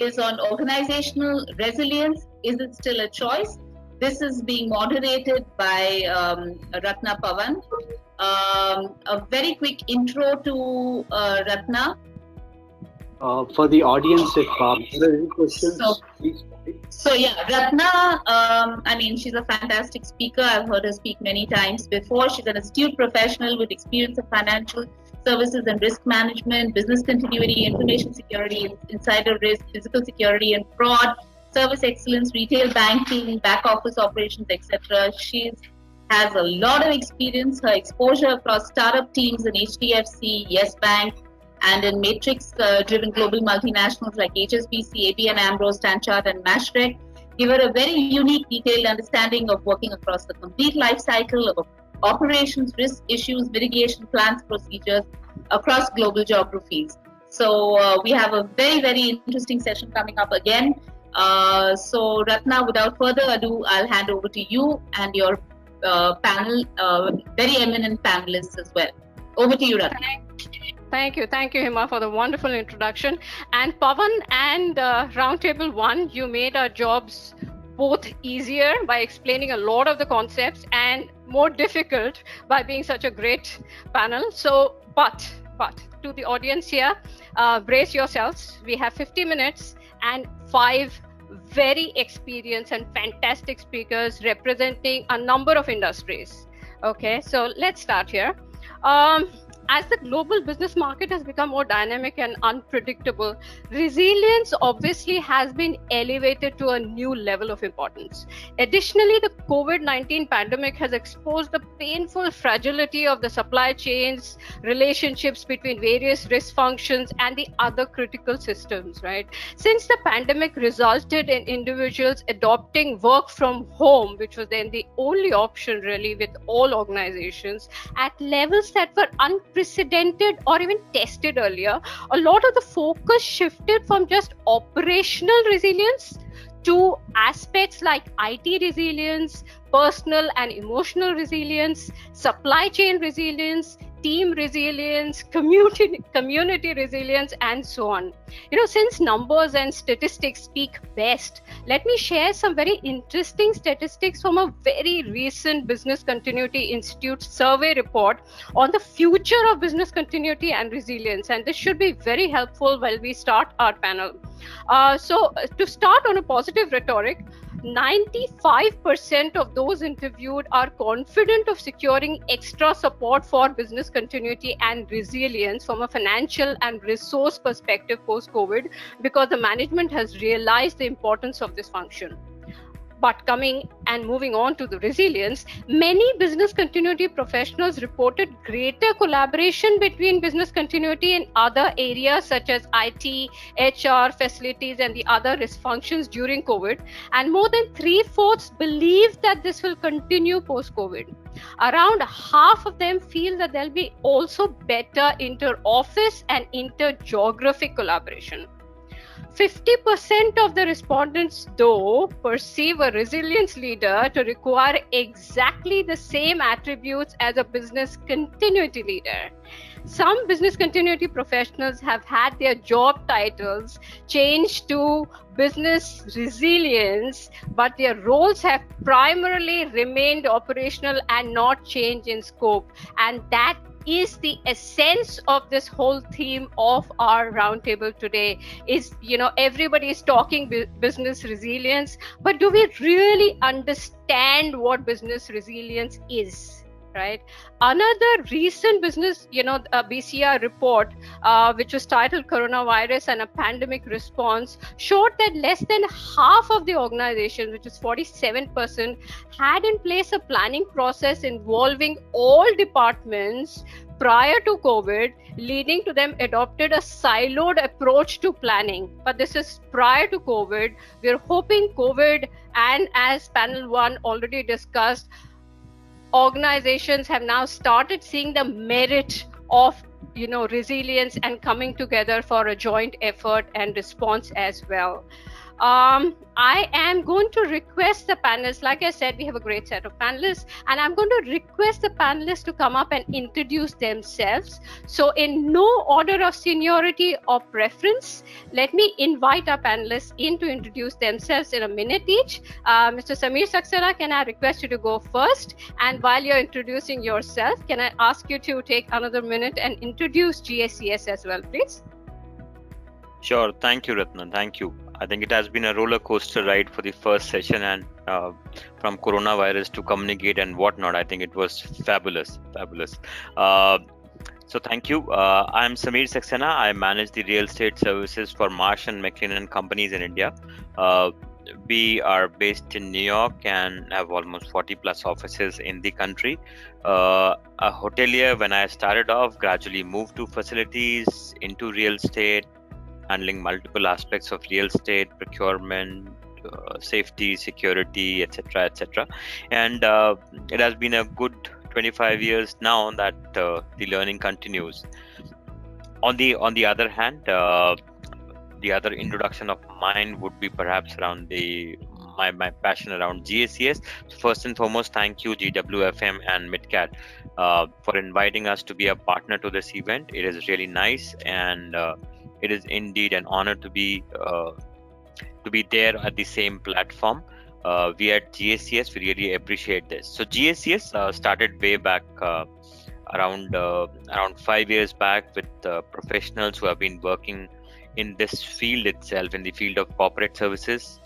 is on organizational resilience. Is it still a choice? This is being moderated by Ratna Pavan. A very quick intro to Ratna. For the audience, if there are any questions, please. So yeah, Ratna, I mean, she's a fantastic speaker. I've heard her speak many times before. She's an astute professional with experience of financial services and risk management, business continuity, information security, insider risk, physical security and fraud, service excellence, retail banking, back office operations, etc. She has a lot of experience. Her exposure across startup teams in HDFC, Yes Bank, and in matrix-driven global multinationals like HSBC, ABN AMRO, Stanchart, and Mashreq give her a very unique, detailed understanding of working across the complete life cycle of operations, risk issues, mitigation plans, procedures across global geographies. So we have a very, very interesting session coming up again. So Ratna, without further ado, I'll hand over to you and your panel, very eminent panelists as well. Over to you, Ratna. Thank you, Hima, for the wonderful introduction. And Pavan and Roundtable 1, you made our jobs both easier by explaining a lot of the concepts and more difficult by being such a great panel. So, but to the audience here, brace yourselves. We have 50 minutes and 5 very experienced and fantastic speakers representing a number of industries. Okay, so let's start here. As the global business market has become more dynamic and unpredictable, resilience obviously has been elevated to a new level of importance. Additionally, the COVID-19 pandemic has exposed the painful fragility of the supply chains, relationships between various risk functions, and the other critical systems, right? Since the pandemic resulted in individuals adopting work from home, which was then the only option really with all organizations, at levels that were unprecedented or even tested earlier, a lot of the focus shifted from just operational resilience to aspects like IT resilience, personal and emotional resilience, supply chain resilience, team resilience, community resilience, and so on. Since numbers and statistics speak best, let me share some very interesting statistics from a very recent Business Continuity Institute survey report on the future of business continuity and resilience. And this should be very helpful while we start our panel. So to start on a positive rhetoric, 95% of those interviewed are confident of securing extra support for business continuity and resilience from a financial and resource perspective post-COVID, because the management has realized the importance of this function. But coming and moving on to the resilience, many business continuity professionals reported greater collaboration between business continuity and other areas such as IT, HR, facilities, and the other risk functions during COVID. And more than 3/4 believe that this will continue post-COVID. Around half of them feel that there'll be also better inter-office and inter-geographic collaboration. 50% of the respondents, though, perceive a resilience leader to require exactly the same attributes as a business continuity leader. Some business continuity professionals have had their job titles changed to business resilience, but their roles have primarily remained operational and not changed in scope. And that is the essence of this whole theme of our roundtable today. Is, everybody is talking business resilience, but do we really understand what business resilience is? Right. Another recent business, BCR report, which was titled Coronavirus and a Pandemic Response, showed that less than half of the organizations, which is 47%, had in place a planning process involving all departments prior to COVID, leading to them adopted a siloed approach to planning. But this is prior to COVID. We're hoping COVID, and as panel 1 already discussed, organizations have now started seeing the merit of resilience and coming together for a joint effort and response as well. I am going to request the panelists, like I said, we have a great set of panelists, and I'm going to request the panelists to come up and introduce themselves. So in no order of seniority or preference, let me invite our panelists in to introduce themselves in a minute each. Mr. Sameer Saxena, can I request you to go first? And while you're introducing yourself, can I ask you to take another minute and introduce GSES as well, please? Sure. Thank you, Ratna. Thank you. I think it has been a roller coaster ride for the first session, and from coronavirus to communicate and whatnot. I think it was fabulous. So thank you. I'm Sameer Saxena. I manage the real estate services for Marsh and McLennan companies in India. We are based in New York and have almost 40 plus offices in the country. A hotelier when I started off, gradually moved to facilities, into real estate, handling multiple aspects of real estate, procurement, safety, security, etc. And it has been a good 25 years now that the learning continues. On the other hand, the other introduction of mine would be perhaps around my passion around GSES. So first and foremost, thank you GWFM and MidCat for inviting us to be a partner to this event. It is really nice, and it is indeed an honor to be there at the same platform. We at GSES, we really appreciate this. So GSES started way back around 5 years back with professionals who have been working in this field itself, in the field of corporate services,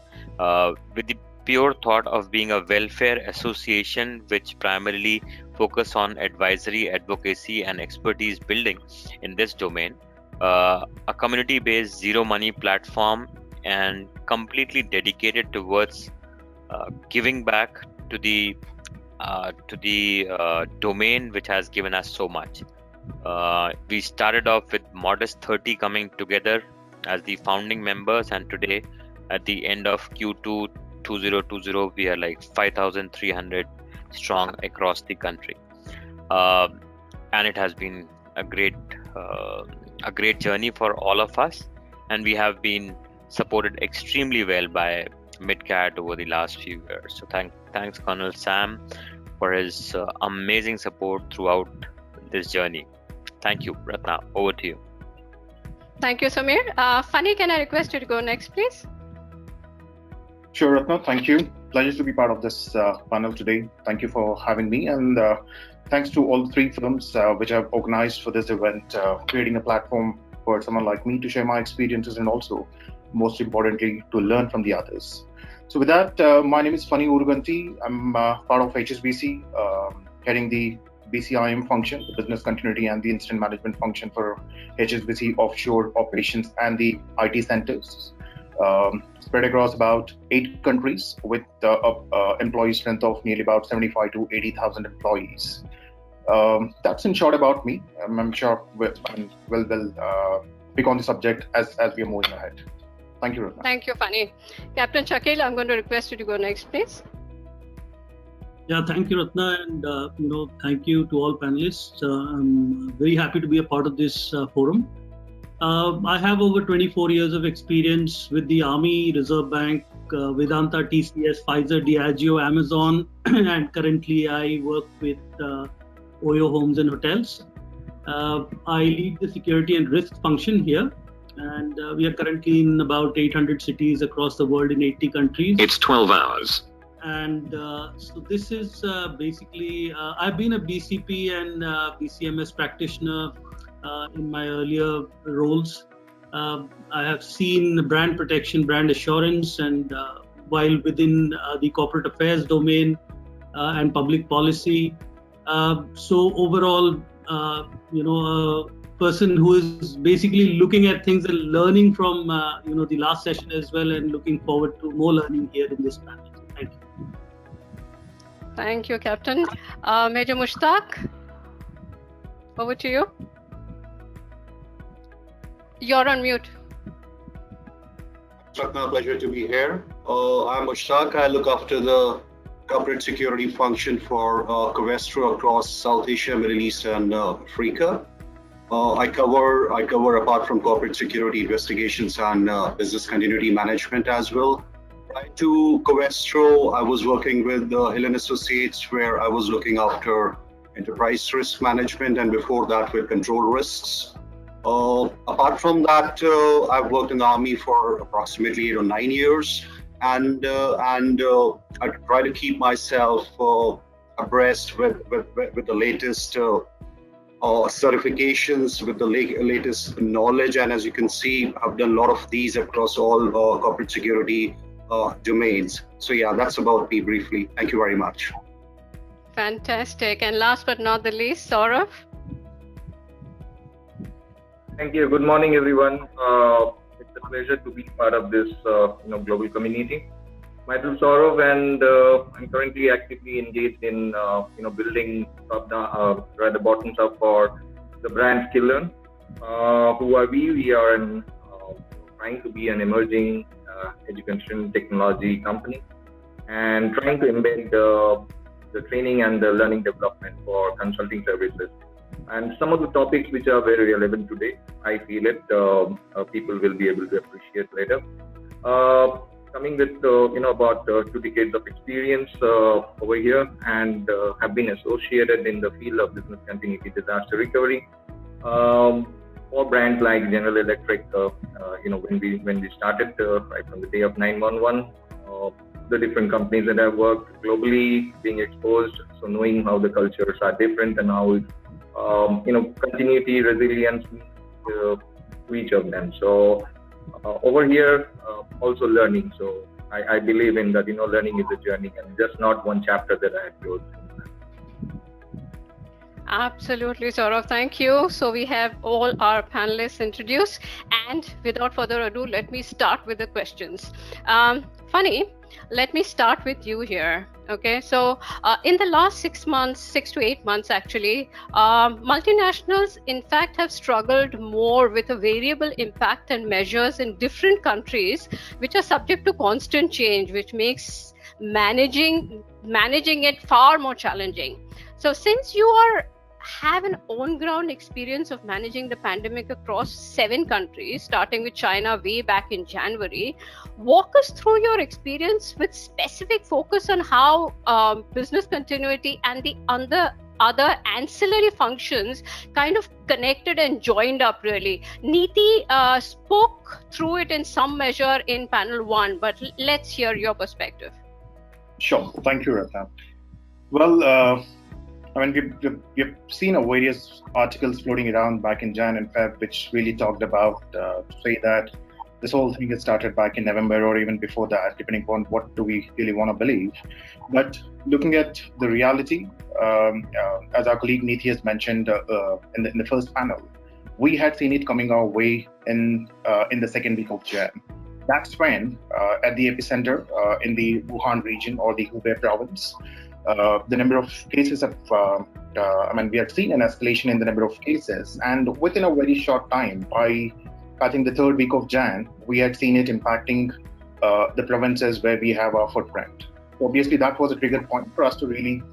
with the pure thought of being a welfare association which primarily focus on advisory, advocacy and expertise building in this domain. A community-based zero money platform and completely dedicated towards giving back to the domain which has given us so much. We started off with modest 30 coming together as the founding members, and today at the end of Q2 2020 we are like 5,300 strong across the country, and it has been a great journey for all of us, and we have been supported extremely well by MidCat over the last few years. So thanks Colonel Sam for his amazing support throughout this journey. Thank you. Ratna, over to you. Thank you, Sameer. Funny, can I request you to go next, please? Sure, Ratna. Thank you. Pleasure to be part of this panel today. Thank you for having me, and thanks to all the three firms which have organized for this event, creating a platform for someone like me to share my experiences and also, most importantly, to learn from the others. So with that, my name is Funny Uruganti. I'm part of HSBC, heading the BCIM function, the business continuity and the incident management function for HSBC offshore operations and the IT centers, spread across about 8 countries with employee strength of nearly about 75 to 80,000 employees. That's in short about me. I'm sure we'll pick on the subject as we are moving ahead. Thank you, Ratna. Thank you, Funny. Captain Shakil, I'm going to request you to go next, please. Yeah, thank you, Ratna, and thank you to all panelists. I'm very happy to be a part of this forum. I have over 24 years of experience with the Army, Reserve Bank, Vedanta, TCS, Pfizer, Diageo, Amazon, and currently I work with Oyo Homes and Hotels. I lead the security and risk function here, and we are currently in about 800 cities across the world in 80 countries. It's 12 hours. And so this is basically, I've been a BCP and BCMS practitioner in my earlier roles. I have seen brand protection, brand assurance, and while within the corporate affairs domain and public policy. So overall, a person who is basically looking at things and learning from the last session as well, and looking forward to more learning here in this panel. Thank you. Thank you, Captain. Major Mushtaq, over to you. You're on mute. Ratna, pleasure to be here. I'm Mushtaq. I look after the corporate security function for Covestro across South Asia, Middle East, and Africa. I cover apart from corporate security investigations and business continuity management as well. Prior to Covestro, I was working with Hill & Associates, where I was looking after enterprise risk management, and before that with control risks. Apart from that, I've worked in the Army for approximately 8 or 9 years, and I try to keep myself abreast with the latest certifications, with the latest knowledge. And as you can see, I've done a lot of these across all corporate security domains. So yeah, that's about me briefly. Thank you very much. Fantastic. And last but not the least, Saurav. Thank you. Good morning, everyone. It's a pleasure to be part of this global community. Myself, Saurav, and I'm currently actively engaged in building the bottoms up for the brand Skilllearn. Who are we? We are trying to be an emerging education technology company and trying to embed the training and the learning development for consulting services. And some of the topics which are very relevant today, I feel it, people will be able to appreciate later. Coming with about 2 decades of experience over here, and have been associated in the field of business continuity disaster recovery for brands like General Electric. When we started right from the day of 9/11, the different companies that I've worked globally, being exposed, so knowing how the cultures are different and how continuity, resilience to each of them. So over here, also learning. So I believe in that, learning is a journey and just not one chapter that I have closed. Absolutely, Saurav. Thank you. So we have all our panelists introduced, and without further ado, let me start with the questions. Funny, let me start with you here. Okay, so in the last 6 months, 6 to 8 months actually, multinationals in fact have struggled more with a variable impact and measures in different countries, which are subject to constant change, which makes managing it far more challenging. So since you have an on-ground experience of managing the pandemic across 7 countries, starting with China way back in January, walk us through your experience with specific focus on how business continuity and the other ancillary functions kind of connected and joined up really. Neeti spoke through it in some measure in panel 1, but let's hear your perspective. Sure. Thank you, Ratna. Well, we've seen various articles floating around back in Jan and Feb, which really talked about, say that this whole thing had started back in November or even before that, depending upon what do we really want to believe. But looking at the reality, as our colleague Neeti has mentioned in the first panel, we had seen it coming our way in the second week of Jan. That's when, at the epicenter in the Wuhan region or the Hubei province, the number of cases have, we had seen an escalation in the number of cases, and within a very short time, by I think the third week of Jan, we had seen it impacting the provinces where we have our footprint. Obviously, that was a trigger point for us to really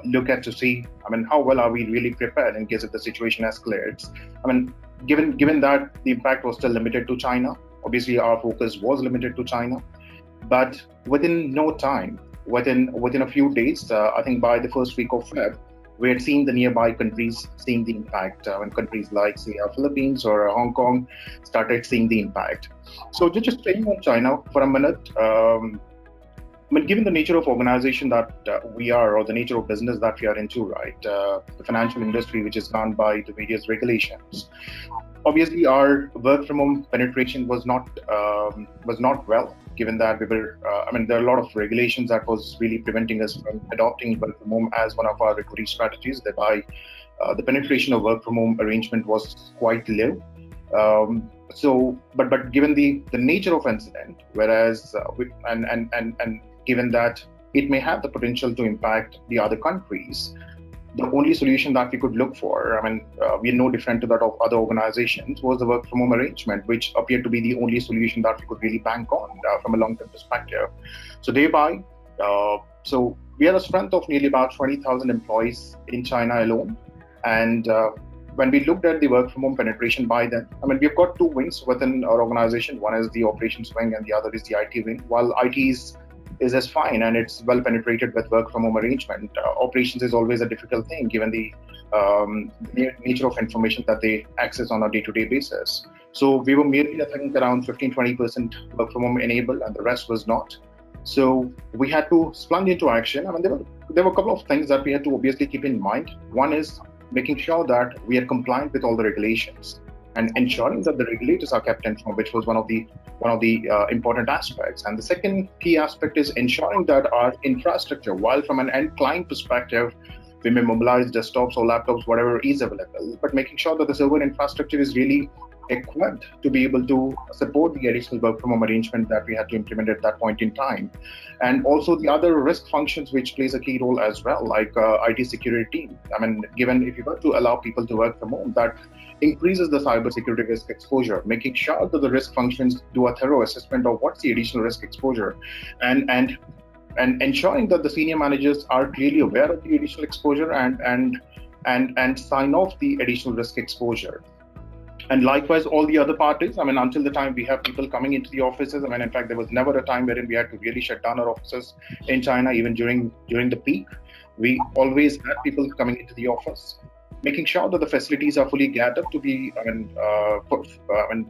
look at to see, how well are we really prepared in case if the situation escalates. Given that the impact was still limited to China, obviously our focus was limited to China, but within no time, within a few days, I think by the first week of Feb, we had seen the nearby countries seeing the impact. When countries like, say, Philippines or Hong Kong started seeing the impact. So just staying on China for a minute, given the nature of organization that we are, or the nature of business that we are into, right, the financial industry, which is run by the various regulations, obviously our work from home penetration was not well, given that we were, there are a lot of regulations that was really preventing us from adopting work from home as one of our recovery strategies. Thereby, the penetration of work from home arrangement was quite low. But given the nature of incident, whereas and given that it may have the potential to impact the other countries, the only solution that we could look for, we're no different to that of other organizations, was the work from home arrangement, which appeared to be the only solution that we could really bank on from a long-term perspective. So thereby, so we had a strength of nearly about 20,000 employees in China alone. And when we looked at the work from home penetration by then, I mean, we've got two wings within our organization. One is the operations wing and the other is the IT wing. While IT is as fine and it's well penetrated with work from home arrangement, operations is always a difficult thing given the nature of information that they access on a day-to-day basis. So we were merely, I think, around 15-20% work from home enabled, and the rest was not. So we had to splunge into action. I mean, there were a couple of things that we had to obviously keep in mind. One is making sure that we are compliant with all the regulations and ensuring that the regulators are kept informed, which was one of the important aspects. And the second key aspect is ensuring that our infrastructure, while from an end client perspective, we may mobilize desktops or laptops, whatever is available, but making sure that the server infrastructure is really equipped to be able to support the additional work from home arrangement that we had to implement at that point in time. And also the other risk functions which plays a key role as well, like IT security team. I mean, given if you were to allow people to work from home, that increases the cybersecurity risk exposure, making sure that the risk functions do a thorough assessment of what's the additional risk exposure, and ensuring that the senior managers are clearly aware of the additional exposure and sign off the additional risk exposure. And likewise, all the other parties, I mean, until the time we have people coming into the offices, I mean, in fact, there was never a time wherein we had to really shut down our offices in China, even during the peak. We always had people coming into the office, making sure that the facilities are fully geared up to be,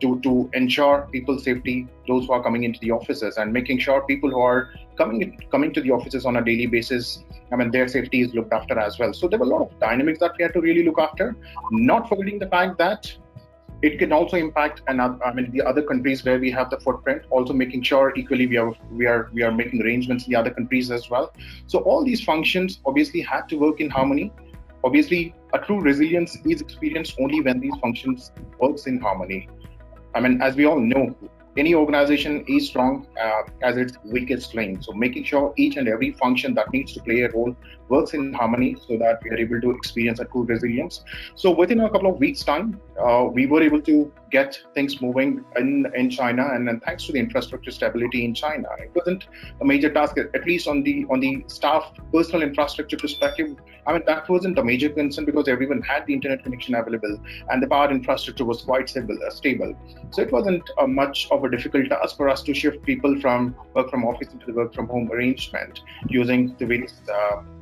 to ensure people's safety, those who are coming into the offices, and making sure people who are coming to the offices on a daily basis, I mean, their safety is looked after as well. So there were a lot of dynamics that we had to really look after, not forgetting the fact that it can also impact the other countries where we have the footprint, also making sure equally we are making arrangements in the other countries as well. So all these functions obviously had to work in harmony. Obviously, a true resilience is experienced only when these functions works in harmony. I mean, as we all know, any organization is strong as its weakest link. So making sure each and every function that needs to play a role works in harmony so that we are able to experience a true resilience. So within a couple of weeks' time, we were able to get things moving in China, and then thanks to the infrastructure stability in China, it wasn't a major task, at least on the staff personal infrastructure perspective. I mean, that wasn't a major concern because everyone had the internet connection available and the power infrastructure was quite stable. So it wasn't much of a difficult task for us to shift people from work from office into the work from home arrangement using the various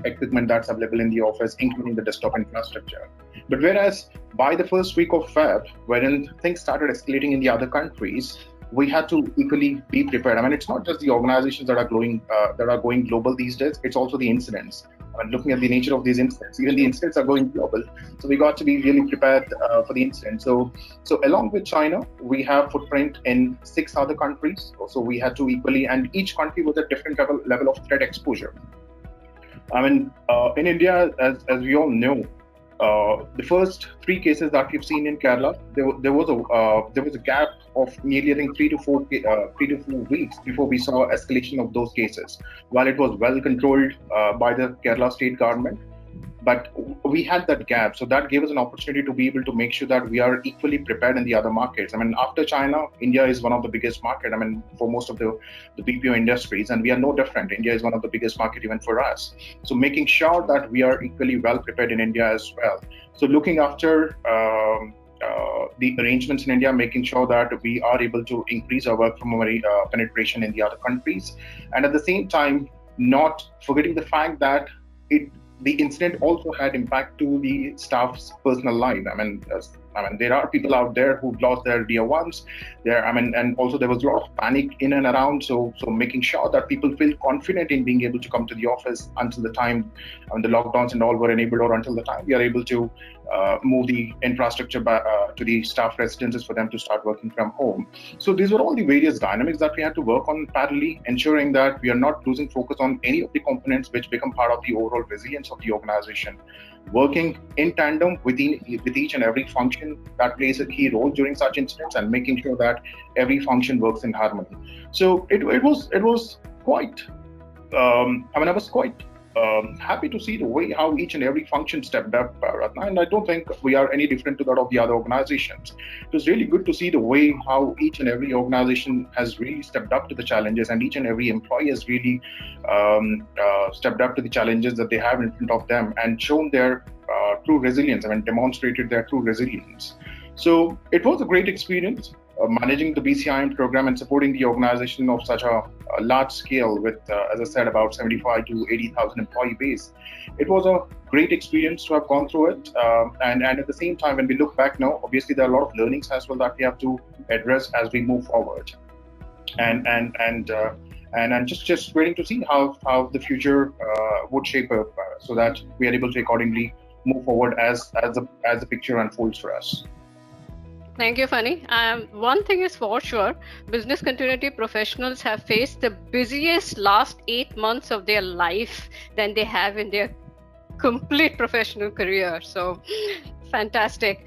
equipment that's available in the office, including the desktop infrastructure. But whereas by the first week of Feb, when things started escalating in the other countries, we had to equally be prepared. I mean, it's not just the organizations that are going global these days, it's also the incidents. I mean, looking at the nature of these incidents, even the incidents are going global. So we got to be really prepared for the incident. So along with China, we have footprint in 6 other countries. So we had to equally, and each country was a different level of threat exposure. I mean, in India, as we all know, the first 3 cases that we've seen in Kerala, there was a gap of nearly, I think, 3 to 4 weeks before we saw escalation of those cases. While it was well controlled by the Kerala state government, but we had that gap, so that gave us an opportunity to be able to make sure that we are equally prepared in the other markets. I mean, after China, India is one of the biggest market. I mean, for most of the BPO industries, and we are no different. India is one of the biggest market even for us. So making sure that we are equally well prepared in India as well. So looking after the arrangements in India, making sure that we are able to increase our work from home penetration in the other countries, and at the same time, not forgetting the fact that the incident also had impact to the staff's personal life. I mean, there are people out there who've lost their dear ones. And also there was a lot of panic in and around. So making sure that people feel confident in being able to come to the office until the time the lockdowns and all were enabled, or until the time we are able to move the infrastructure back to the staff residences for them to start working from home. So these were all the various dynamics that we had to work on parallelly, ensuring that we are not losing focus on any of the components which become part of the overall resilience of the organization. Working in tandem with each and every function that plays a key role during such incidents, and making sure that every function works in harmony. So it was quite. I was quite happy to see the way how each and every function stepped up, Ratna, and I don't think we are any different to that of the other organizations. It was really good to see the way how each and every organization has really stepped up to the challenges, and each and every employee has really stepped up to the challenges that they have in front of them, and shown their true resilience. I mean, demonstrated their true resilience. So it was a great experience managing the BCIM program and supporting the organization of such a large scale with, as I said, about 75 to 80,000 employee base. It was a great experience to have gone through it. And at the same time, when we look back now, obviously there are a lot of learnings as well that we have to address as we move forward. And I'm just waiting to see how the future would shape up so that we are able to accordingly move forward as the picture unfolds for us. Thank you, Phani. One thing is for sure, business continuity professionals have faced the busiest last 8 months of their life than they have in their complete professional career. So fantastic.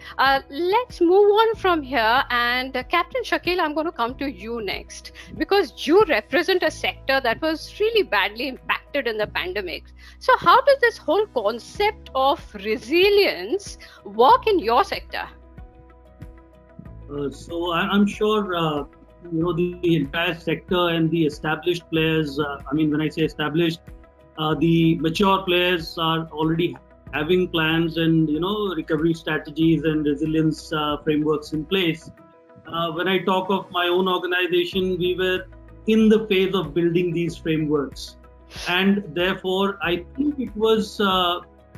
Let's move on from here. And Captain Shakil, I'm going to come to you next, because you represent a sector that was really badly impacted in the pandemic. So how does this whole concept of resilience work in your sector? So I'm sure the entire sector and the established players. I mean, when I say established, the mature players are already having plans and recovery strategies and resilience frameworks in place. When I talk of my own organization, we were in the phase of building these frameworks, and therefore I think it was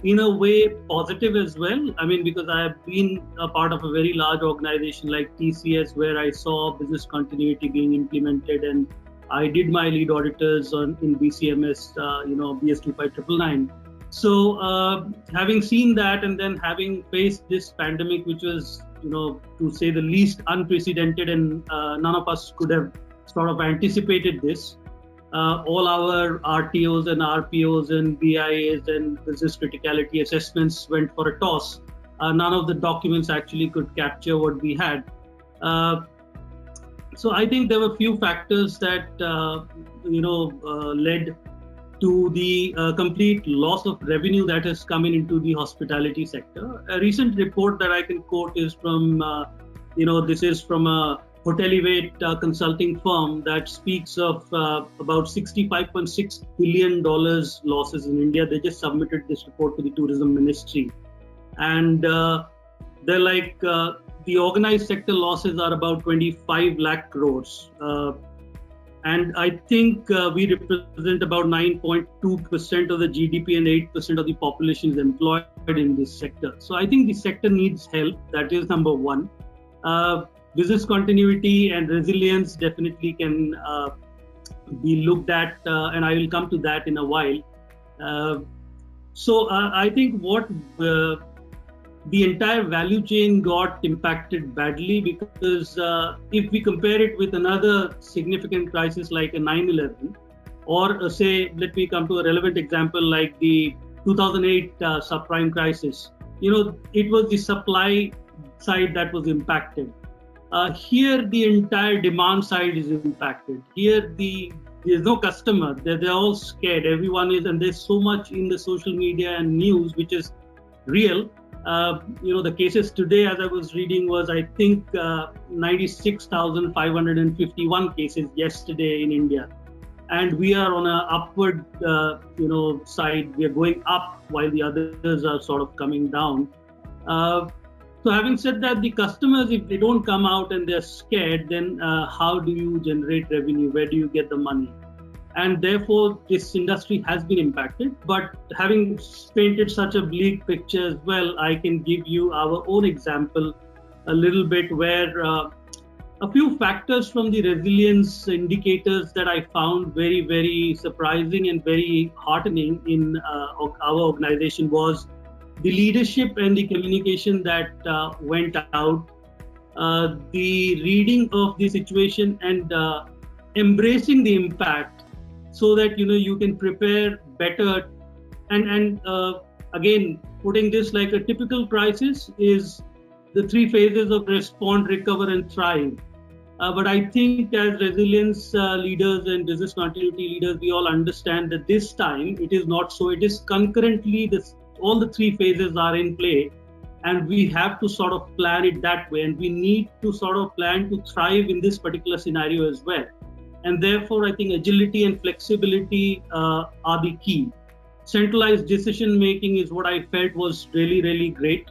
in a way positive as well. I mean, because I have been a part of a very large organization like TCS, where I saw business continuity being implemented, and I did my lead auditors in BCMS, BS 25999. So having seen that, and then having faced this pandemic, which was, to say the least, unprecedented, and none of us could have sort of anticipated this. All our RTOs and RPOs and BIAs and business criticality assessments went for a toss. None of the documents actually could capture what we had. So I think there were few factors that led to the complete loss of revenue that has come into the hospitality sector. A recent report that I can quote is from, this is from a Hotelivate consulting firm that speaks of about $65.6 billion losses in India. They just submitted this report to the tourism ministry. And they're like, the organized sector losses are about 25 lakh crores. And I think we represent about 9.2% of the GDP and 8% of the population is employed in this sector. So I think the sector needs help. That is number one. Business continuity and resilience definitely can be looked at, and I will come to that in a while. So I think what the entire value chain got impacted badly, because if we compare it with another significant crisis like a 9/11, or say, let me come to a relevant example like the 2008 subprime crisis. It was the supply side that was impacted. Here, the entire demand side is impacted. Here, there's no customer. They're all scared. Everyone is, and there's so much in the social media and news which is real. The cases today, as I was reading, was I think 96,551 cases yesterday in India, and we are on an upward, side. We are going up while the others are sort of coming down. So having said that, the customers, if they don't come out and they're scared, then how do you generate revenue? Where do you get the money? And therefore, this industry has been impacted. But having painted such a bleak picture as well, I can give you our own example a little bit, where a few factors from the resilience indicators that I found very, very surprising and very heartening in our organization was the leadership and the communication that went out, the reading of the situation and embracing the impact, so that you can prepare better. And again, putting this like a typical crisis is the three phases of respond, recover, and thrive. But I think as resilience leaders and business continuity leaders, we all understand that this time it is not so. It is concurrently all the three phases are in play, and we have to sort of plan it that way, and we need to sort of plan to thrive in this particular scenario as well. And therefore, I think agility and flexibility are the key. centralized decision making is what I felt was really, really great.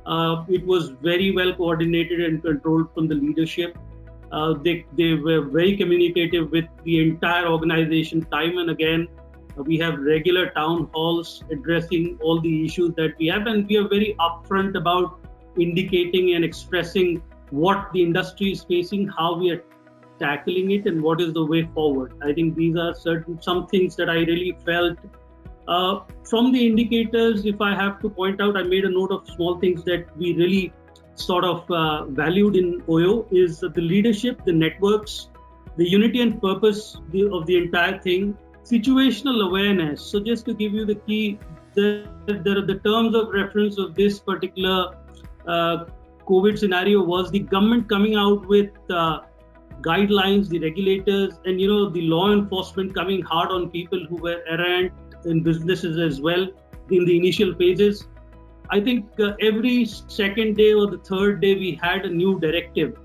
It was very well coordinated and controlled from the leadership. They were very communicative with the entire organization time and again. We have regular town halls addressing all the issues that we have, and we are very upfront about indicating and expressing what the industry is facing, how we are tackling it, and what is the way forward. I think these are some things that I really felt. From the indicators, if I have to point out, I made a note of small things that we really sort of valued in OYO is the leadership, the networks, the unity and purpose of the entire thing, situational awareness. So just to give you the key, the terms of reference of this particular COVID scenario was the government coming out with guidelines, the regulators, and the law enforcement coming hard on people who were errant in businesses as well in the initial phases. I think every second day or the third day we had a new directive,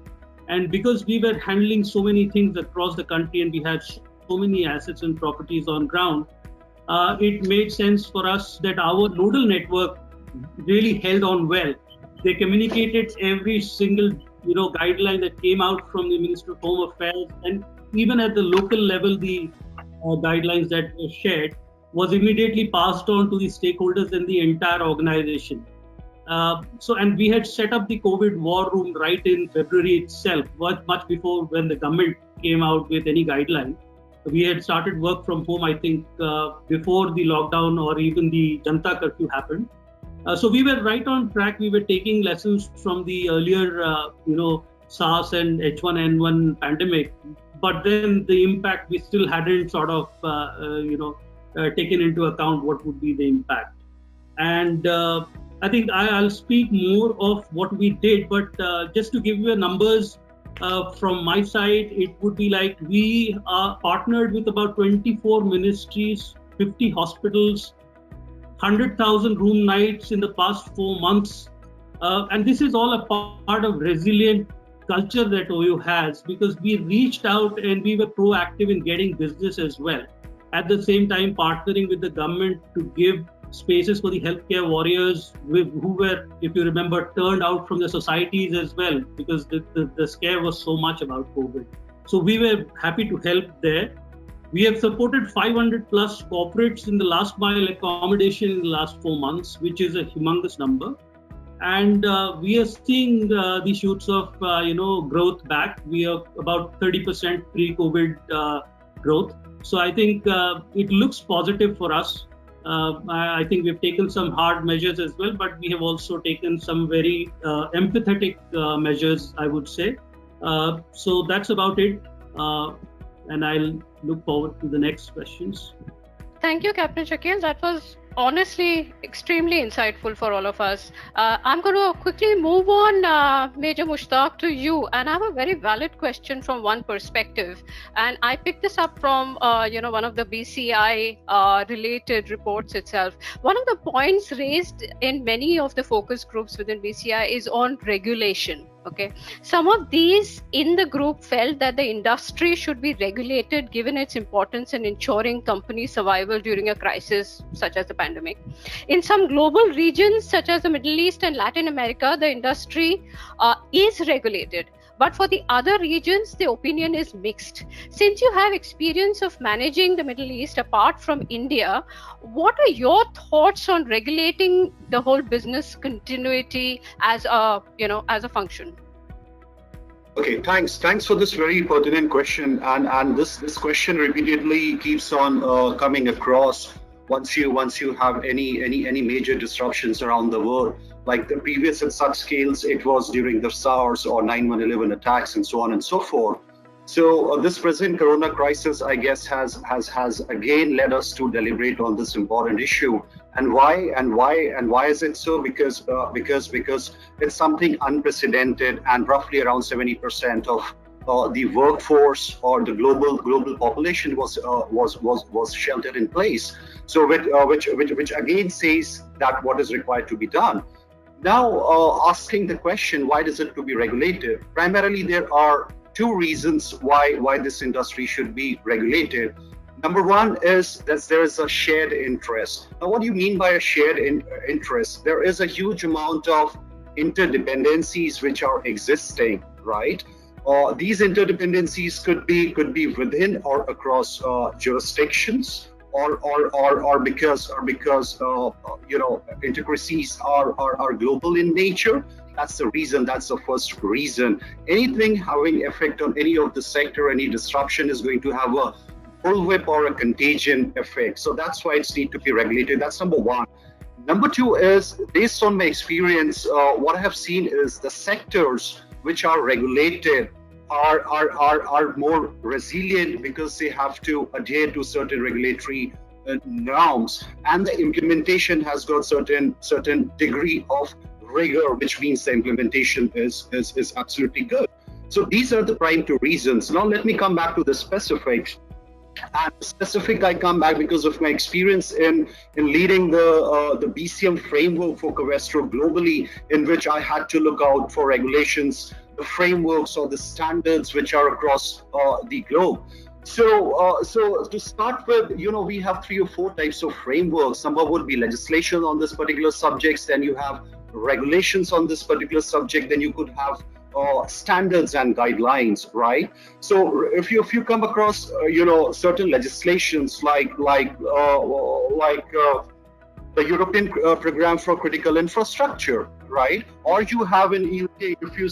and because we were handling so many things across the country and we had so many assets and properties on ground, it made sense for us that our nodal network really held on well. They communicated every single guideline that came out from the Ministry of Home Affairs, and even at the local level, the guidelines that were shared was immediately passed on to the stakeholders in the entire organization. And we had set up the COVID war room right in February itself, much before when the government came out with any guideline. We had started work from home, I think, before the lockdown or even the Janta curfew happened. So we were right on track. We were taking lessons from the earlier, SARS and H1N1 pandemic, but then the impact we still hadn't sort of, taken into account what would be the impact. And I think I'll speak more of what we did, but just to give you numbers from my side, it would be like we are partnered with about 24 ministries, 50 hospitals, 100,000 room nights in the past 4 months. And this is all a part of resilient culture that OYO has, because we reached out and we were proactive in getting business as well. At the same time, partnering with the government to give spaces for the healthcare warriors who were, if you remember, turned out from the societies as well, because the scare was so much about COVID. So we were happy to help there. We have supported 500 plus corporates in the last mile accommodation in the last 4 months, which is a humongous number. And we are seeing the shoots of growth back. We are about 30% pre-COVID growth. So I think it looks positive for us. I think we've taken some hard measures as well, but we have also taken some very empathetic measures, I would say. So that's about it. And I'll look forward to the next questions. Thank you, Captain Shakeel. That was honestly extremely insightful for all of us. I'm going to quickly move on, Major Mushtaq, to you. And I have a very valid question from one perspective. And I picked this up from, one of the BCI related reports itself. One of the points raised in many of the focus groups within BCI is on regulation. Okay, some of these in the group felt that the industry should be regulated given its importance in ensuring company survival during a crisis such as the pandemic. In some global regions such as the Middle East and Latin America, the industry is regulated. But for the other regions, the opinion is mixed. Since you have experience of managing the Middle East apart from India, what are your thoughts on regulating the whole business continuity as a function? Okay, thanks for this very pertinent question, and this question repeatedly keeps on coming across once you have any major disruptions around the world. Like the previous at such scales, it was during the SARS or 9/11 attacks and so on and so forth. So this present Corona crisis, I guess, has again led us to deliberate on this important issue. And why is it so? Because it's something unprecedented, and roughly around 70% of the workforce or the global population was sheltered in place. So which again says that what is required to be done. Now, asking the question, why does it to be regulated? Primarily, there are two reasons why this industry should be regulated. Number one is that there is a shared interest. Now, what do you mean by a shared interest? There is a huge amount of interdependencies which are existing, right? These interdependencies could be within or across jurisdictions, or because intricacies are global in nature. That's the reason. That's the first reason. Anything having effect on any of the sector, any disruption is going to have a bullwhip or a contagion effect. So that's why it's need to be regulated. That's number one. Number two is, based on my experience, what I have seen is the sectors which are regulated are more resilient because they have to adhere to certain regulatory norms, and the implementation has got certain degree of rigor, which means the implementation is absolutely good. So these are the prime two reasons. Now let me come back to the specifics. And specific, I come back because of my experience in leading the BCM framework for Covestro globally, in which I had to look out for regulations, the frameworks or the standards which are across the globe. So to start with, we have 3 or 4 types of frameworks. Number would be legislation on this particular subjects. Then you have regulations on this particular subject. Then you could have standards and guidelines, right? So if you come across certain legislations like the European Program for Critical Infrastructure, right? Or you have in UK, if you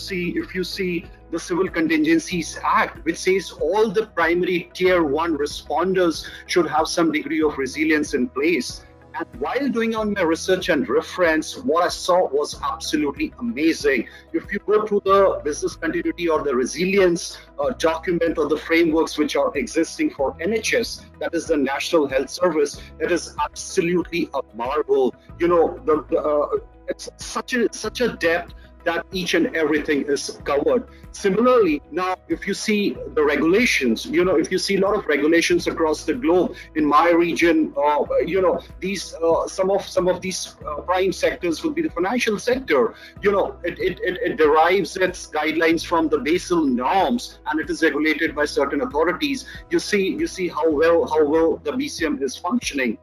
see the Civil Contingencies Act, which says all the primary tier 1 responders should have some degree of resilience in place. And while doing on my research and reference, what I saw was absolutely amazing. If you go through the business continuity or the resilience document or the frameworks which are existing for NHS, that is the National Health Service, it is absolutely a marvel. It's such a depth that each and everything is covered. Similarly, now if you see the regulations, if you see a lot of regulations across the globe, in my region, these some of these prime sectors will be the financial sector. It derives its guidelines from the Basel norms, and it is regulated by certain authorities. You see how well the BCM is functioning.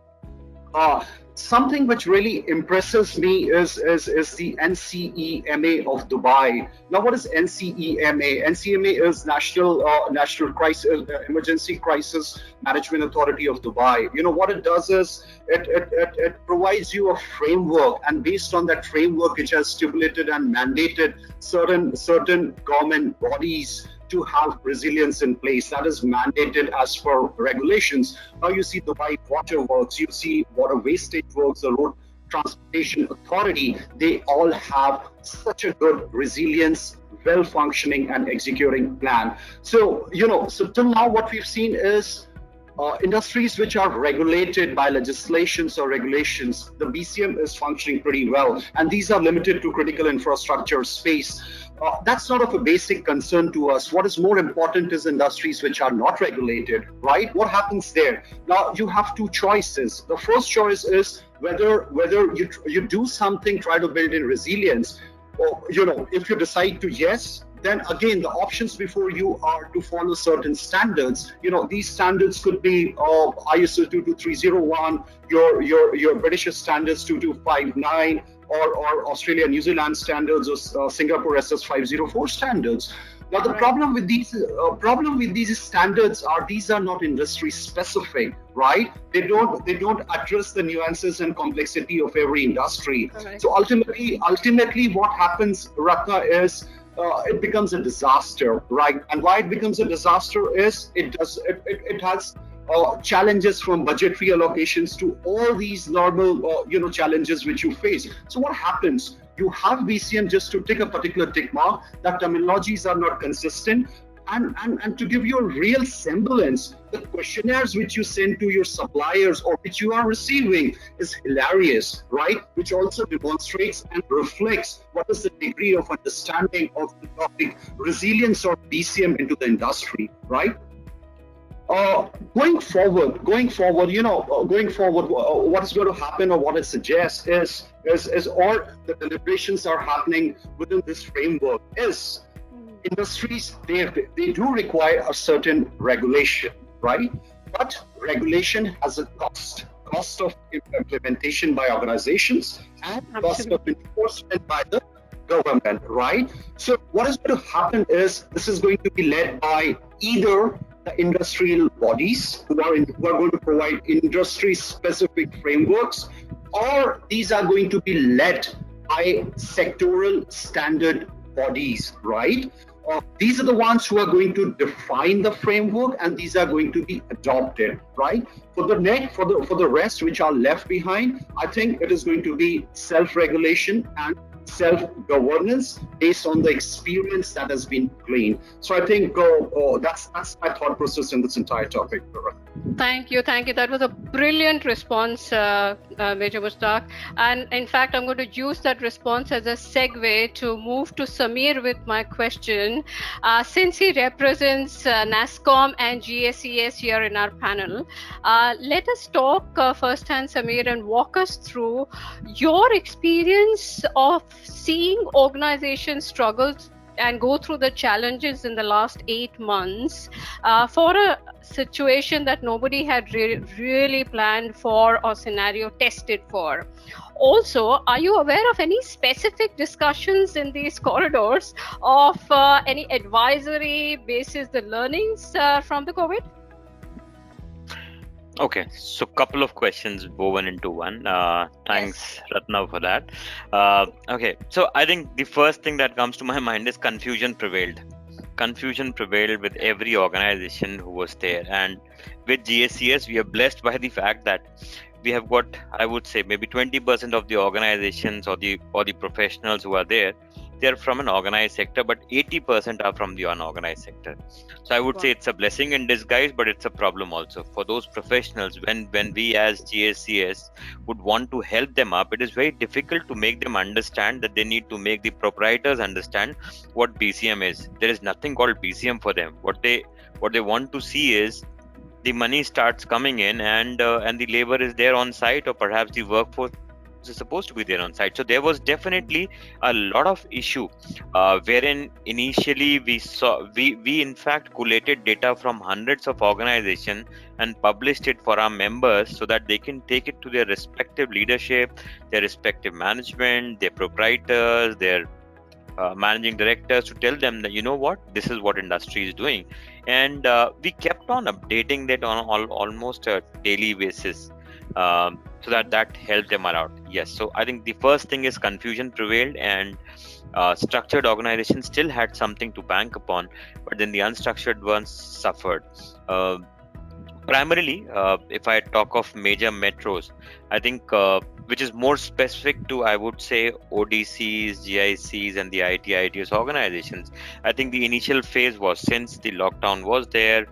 Something which really impresses me is the NCEMA of Dubai. Now, what is NCEMA? NCEMA is National Crisis Emergency Crisis Management Authority of Dubai. What it does is it provides you a framework, and based on that framework, it has stipulated and mandated certain government bodies to have resilience in place. That is mandated as per regulations. Now you see Dubai Water Works, you see Water Wastage Works, the Road Transportation Authority, they all have such a good resilience, well-functioning and executing plan. So till now what we've seen is industries which are regulated by legislations or regulations, the BCM is functioning pretty well, and these are limited to critical infrastructure space. That's not of a basic concern to us. What is more important is industries which are not regulated, right? What happens there? Now you have 2 choices. The first choice is whether you do something, try to build in resilience, or if you decide to yes, then again the options before you are to follow certain standards. These standards could be ISO 22301, your British standards 2259, or Australia New Zealand standards, or Singapore SS 504 standards. Now the problem with these standards are these are not industry specific, right? They don't address the nuances and complexity of every industry. Right. So ultimately what happens, Ratna, is it becomes a disaster, right? And why it becomes a disaster is it has challenges from budgetary allocations to all these normal challenges which you face. So what happens? You have BCM just to take a particular tick mark, that terminologies are not consistent, and to give you a real semblance, the questionnaires which you send to your suppliers or which you are receiving is hilarious, right? Which also demonstrates and reflects what is the degree of understanding of the topic resilience or BCM into the industry, right? Going forward, what is going to happen, or what it suggests is all the deliberations are happening within this framework is industries, they do require a certain regulation, right? but regulation has a cost of implementation by organizations and cost of enforcement by the government, right? So what is going to happen is this is going to be led by either the industrial bodies who are going to provide industry specific frameworks, or these are going to be led by sectoral standard bodies, right? These are the ones who are going to define the framework, and these are going to be adopted, right? For the rest which are left behind, I think it is going to be self-regulation and self-governance based on the experience that has been gleaned. So I think that's my thought process in this entire topic. Thank you. That was a brilliant response, Major Mushtaq. And in fact, I'm going to use that response as a segue to move to Samir with my question. Since he represents NASSCOM and GSES here in our panel, let us talk firsthand, Samir, and walk us through your experience of seeing organizations struggle and go through the challenges in the last 8 months for a situation that nobody had really planned for or scenario tested for. Also, are you aware of any specific discussions in these corridors of any advisory basis the learnings from the COVID? Okay, so couple of questions woven into one. Thanks, Ratna, for that. Okay, so I think the first thing that comes to my mind is confusion prevailed. Confusion prevailed with every organization who was there, and with GSES, we are blessed by the fact that we have got, I would say, maybe 20% of the organizations or the professionals who are there. They're from an organized sector, but 80% are from the unorganized sector. So I would say it's a blessing in disguise, but it's a problem also for those professionals. When we as GSES would want to help them up, it is very difficult to make them understand that they need to make the proprietors understand what BCM is. There is nothing called BCM for them. What they want to see is the money starts coming in and the labor is there on site, or perhaps the workforce is supposed to be there on site. So there was definitely a lot of issue wherein initially we in fact collated data from hundreds of organizations and published it for our members so that they can take it to their respective leadership, their respective management, their proprietors, their managing directors, to tell them that, you know what, this is what industry is doing. And we kept on updating that on almost a daily basis. So that helped them out. Yes, so I think the first thing is confusion prevailed, and structured organizations still had something to bank upon, but then the unstructured ones suffered. Primarily, if I talk of major metros, I think which is more specific to, I would say, ODCs, GICs, and the ITs organizations. I think the initial phase was, since the lockdown was there,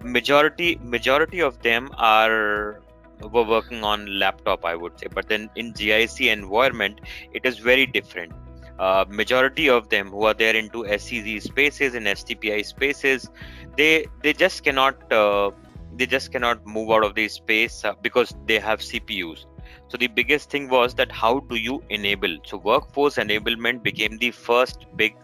majority of them were working on laptop, I would say. But then in GIC environment, it is very different. Majority of them who are there into SCZ spaces and STPI spaces, they just cannot move out of the space because they have CPUs. So the biggest thing was that how do you enable? So workforce enablement became the first big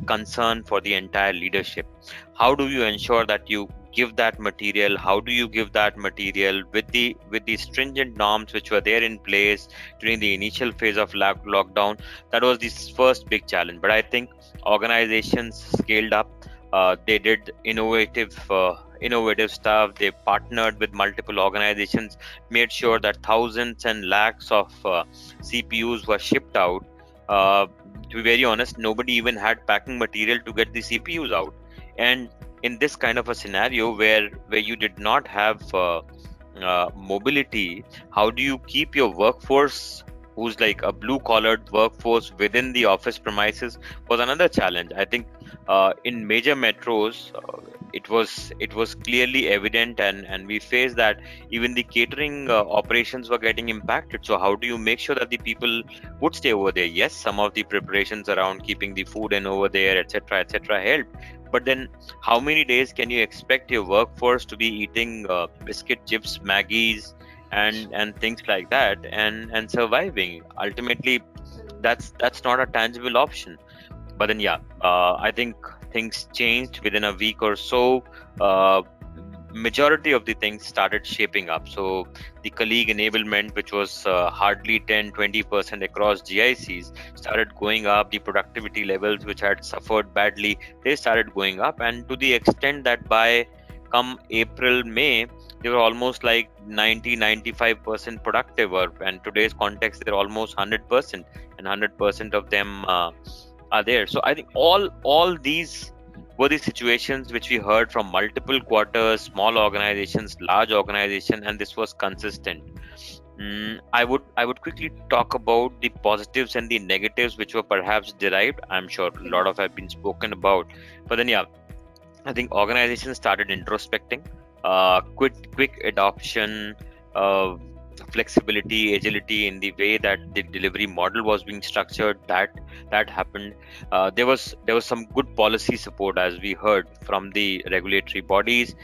concern for the entire leadership. How do you ensure that you give that material? How do you give that material with the stringent norms which were there in place during the initial phase of lockdown? That was the first big challenge. But I think organizations scaled up. They did innovative stuff. They partnered with multiple organizations, made sure that thousands and lakhs of CPUs were shipped out. To be very honest, nobody even had packing material to get the CPUs out. And in this kind of a scenario where you did not have mobility, how do you keep your workforce, who's like a blue-collared workforce, within the office premises, was another challenge. I think in major metros, it was clearly evident, and we faced that even the catering operations were getting impacted. So how do you make sure that the people would stay over there? Yes, some of the preparations around keeping the food in over there, etc., helped. But then how many days can you expect your workforce to be eating biscuit chips, Maggies, and things like that, and surviving? Ultimately, that's not a tangible option. But then I think things changed within a week or so. majority of the things started shaping up. So the colleague enablement, which was hardly 10-20% across GICs, started going up. The productivity levels, which had suffered badly, they started going up, and to the extent that by come April, May, they were almost like 90-95% productive, or in today's context they're almost 100%, and 100% of them are there. So I think all these were the situations which we heard from multiple quarters, small organizations, large organizations, and this was consistent. I would quickly talk about the positives and the negatives which were perhaps derived. I'm sure a lot of have been spoken about, but then I think organizations started introspecting, quick adoption, flexibility, agility in the way that the delivery model was being structured. That happened. There was some good policy support, as we heard from the regulatory bodies.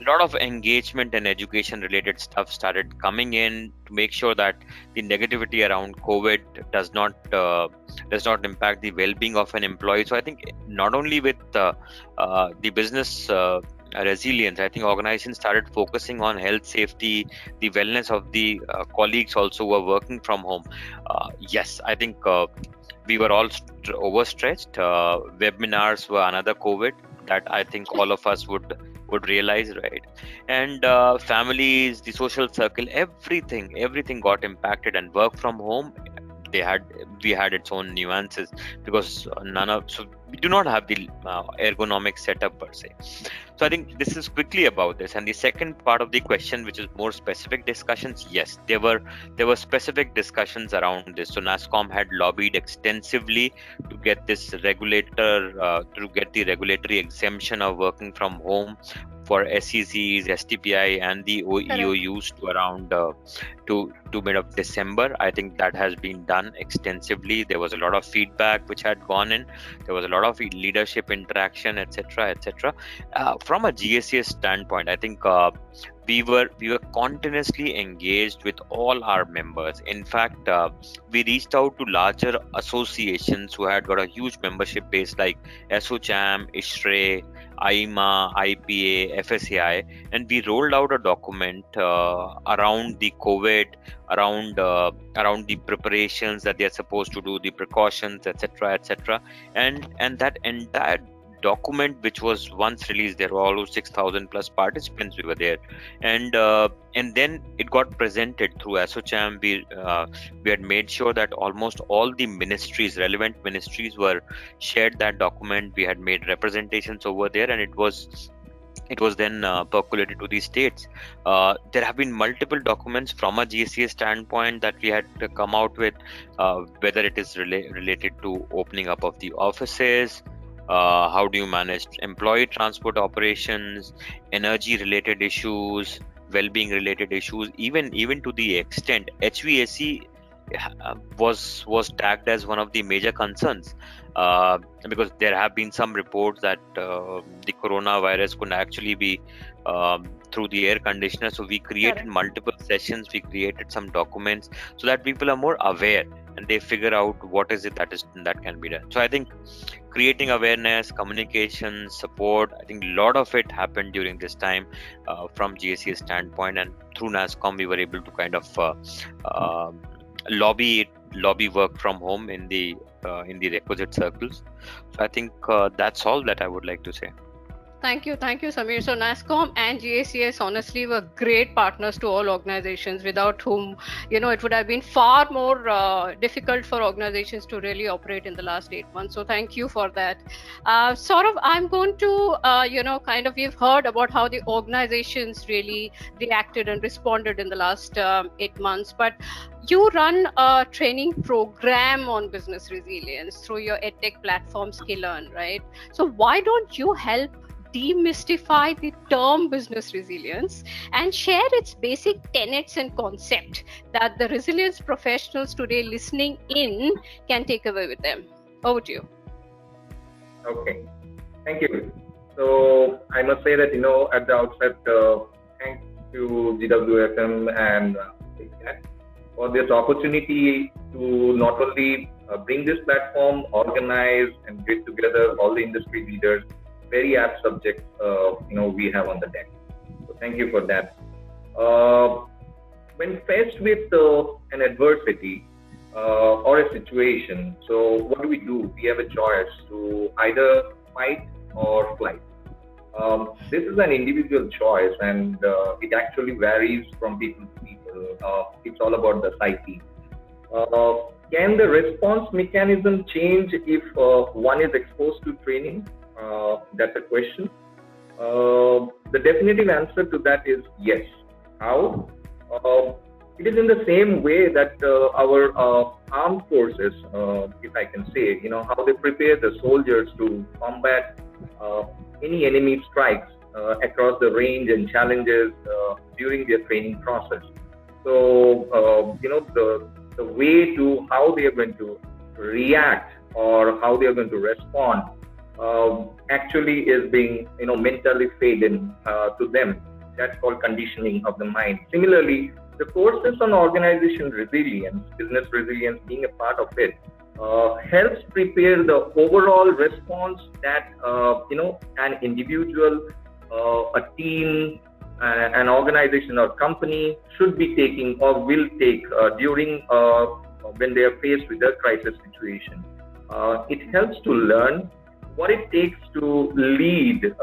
A lot of engagement and education related stuff started coming in to make sure that the negativity around COVID does not impact the well-being of an employee. So I think not only with the business resilience, I think organizations started focusing on health, safety, the wellness of the colleagues also who are working from home. Yes, I think we were all overstretched. Webinars were another COVID that I think all of us would realize, right? And families, the social circle, everything got impacted, and work from home, we had its own nuances, because so we do not have the ergonomic setup per se. So I think this is quickly about this. And the second part of the question, which is more specific discussions, yes, there were specific discussions around this. So NASSCOM had lobbied extensively to get this regulator to get the regulatory exemption of working from home for SECs, STPI, and the EOUs to around to mid of December. I think that has been done extensively. There was a lot of feedback which had gone in. There was a lot of leadership interaction, etc. From a GSCS standpoint, I think we were continuously engaged with all our members. In fact, we reached out to larger associations who had got a huge membership base, like ASSOCHAM, ISHRE, AIMA, IPA, FSAI, and we rolled out a document around the COVID, around the preparations that they are supposed to do, the precautions, etc. And that entire document, which was once released, there were almost 6,000 plus participants. We were there, and then it got presented through ASSOCHAM. We had made sure that almost all the relevant ministries were shared that document. We had made representations over there, and it was then percolated to the states. There have been multiple documents from a GSCS standpoint that we had to come out with, whether it is related to opening up of the offices, how do you manage employee transport operations, energy related issues, well-being related issues, even to the extent HVAC was tagged as one of the major concerns, because there have been some reports that the coronavirus could actually be through the air conditioner. So we created multiple sessions, we created some documents so that people are more aware and they figure out what is it that can be done. So I think creating awareness, communication, support, I think a lot of it happened during this time from GSCS standpoint, and through NASSCOM we were able to kind of lobby work from home in the requisite circles. So I think that's all that I would like to say. Thank you, Samir. So NASSCOM and GSCS honestly were great partners to all organizations, without whom, it would have been far more difficult for organizations to really operate in the last 8 months. So thank you for that. Saurav, I'm going to, we've heard about how the organizations really reacted and responded in the last 8 months, but you run a training program on business resilience through your EdTech platform Skillearn, right? So why don't you help demystify the term business resilience and share its basic tenets and concept that the resilience professionals today listening in can take away with them? Over to you. Okay, thank you. So I must say that, at the outset, thanks to GWFM and for this opportunity to not only bring this platform, organize and get together all the industry leaders very apt subject we have on the deck. So thank you for that. When faced with an adversity or a situation, so what do? We have a choice to either fight or flight. This is an individual choice, and it actually varies from people to people. It's all about the psyche. Can the response mechanism change if one is exposed to training? That's a question. The definitive answer to that is yes. How? It is in the same way that our armed forces, if I can say, how they prepare the soldiers to combat any enemy strikes across the range and challenges during their training process. So, the way to how they are going to react or how they are going to respond actually is being, mentally fed in to them. That's called conditioning of the mind. Similarly, the courses on organization resilience, business resilience being a part of it, helps prepare the overall response that an individual, a team, an organization or company should be taking or will take during when they are faced with a crisis situation. It helps to learn what it takes to lead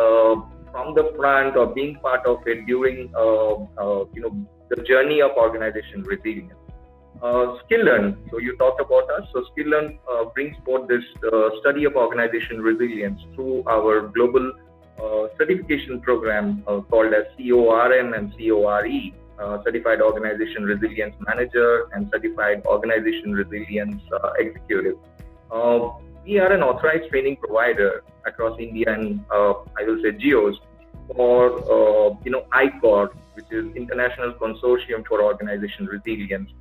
from the front or being part of it during the journey of organization resilience. Skilllearn, so you talked about us. So Skilllearn brings forth this study of organization resilience through our global certification program called as CORM and CORE, Certified Organization Resilience Manager and Certified Organization Resilience Executive. We are an authorized training provider across India and I will say geos for ICOR, which is International Consortium for Organization Resilience.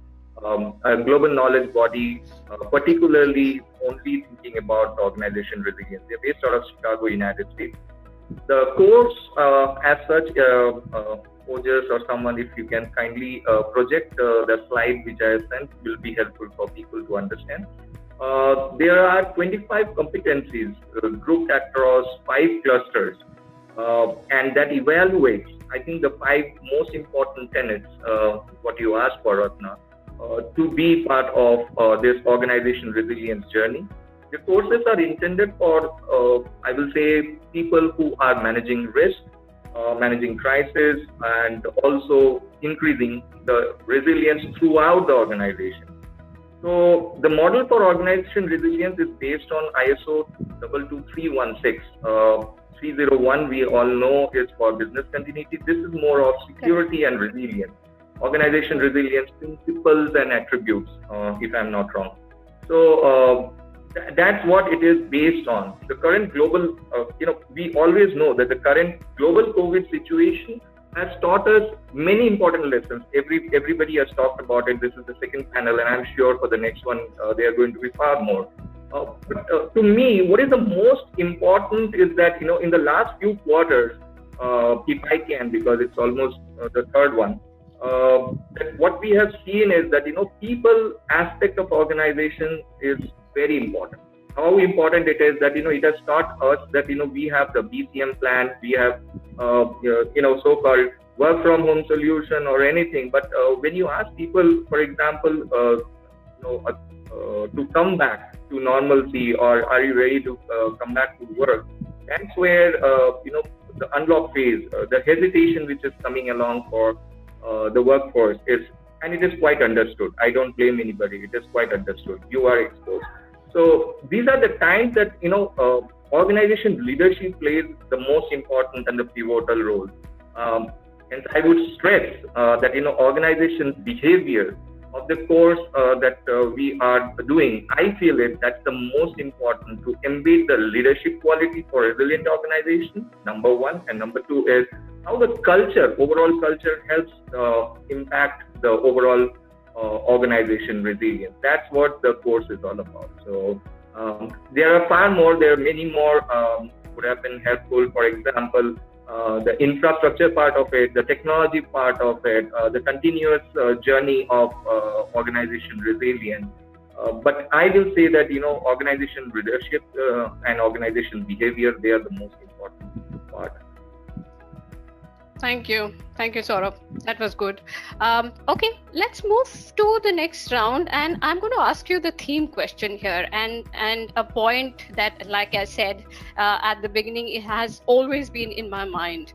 A global knowledge body, particularly only thinking about organization resilience. They're based out of Chicago, United States. The course, as such, Ojas or someone, if you can kindly project the slide which I have sent, will be helpful for people to understand. There are 25 competencies grouped across 5 clusters, and that evaluates, I think, the 5 most important tenets, what you asked for, Ratna, to be part of this organization resilience journey. The courses are intended for, I will say, people who are managing risk, managing crisis, and also increasing the resilience throughout the organization. So the model for organization resilience is based on ISO 22316. 301 we all know is for business continuity. This is more of security and resilience. Organization resilience principles and attributes, if I'm not wrong. So that's what it is based on. The current global, we always know that the current global COVID situation has taught us many important lessons. Everybody has talked about it. This is the second panel, and I'm sure for the next one, they are going to be far more. But to me, what is the most important is that, in the last few quarters, if I can, because it's almost the third one, that what we have seen is that, people aspect of organization is very important. How important it is that, it has taught us that, we have the BCM plan, we have, so-called work from home solution or anything. But when you ask people, for example, to come back to normalcy, or are you ready to come back to work, that's where, the unlock phase, the hesitation which is coming along for the workforce is, and it is quite understood. I don't blame anybody. It is quite understood. You are exposed. So these are the times that, organization leadership plays the most important and the pivotal role. And I would stress that, organization behavior of the course that we are doing, I feel that's the most important to embed the leadership quality for resilient organization, number one. And number two is how the overall culture helps impact the overall organization resilience. That's what the course is all about. So there are far more, there are many more would have been helpful. For example, the infrastructure part of it, the technology part of it, the continuous journey of organization resilience. But I will say that, organization leadership and organization behavior, they are the most important part. Thank you, Saurabh. That was good. Okay, let's move to the next round, and I'm going to ask you the theme question here, and a point that, like I said at the beginning, it has always been in my mind.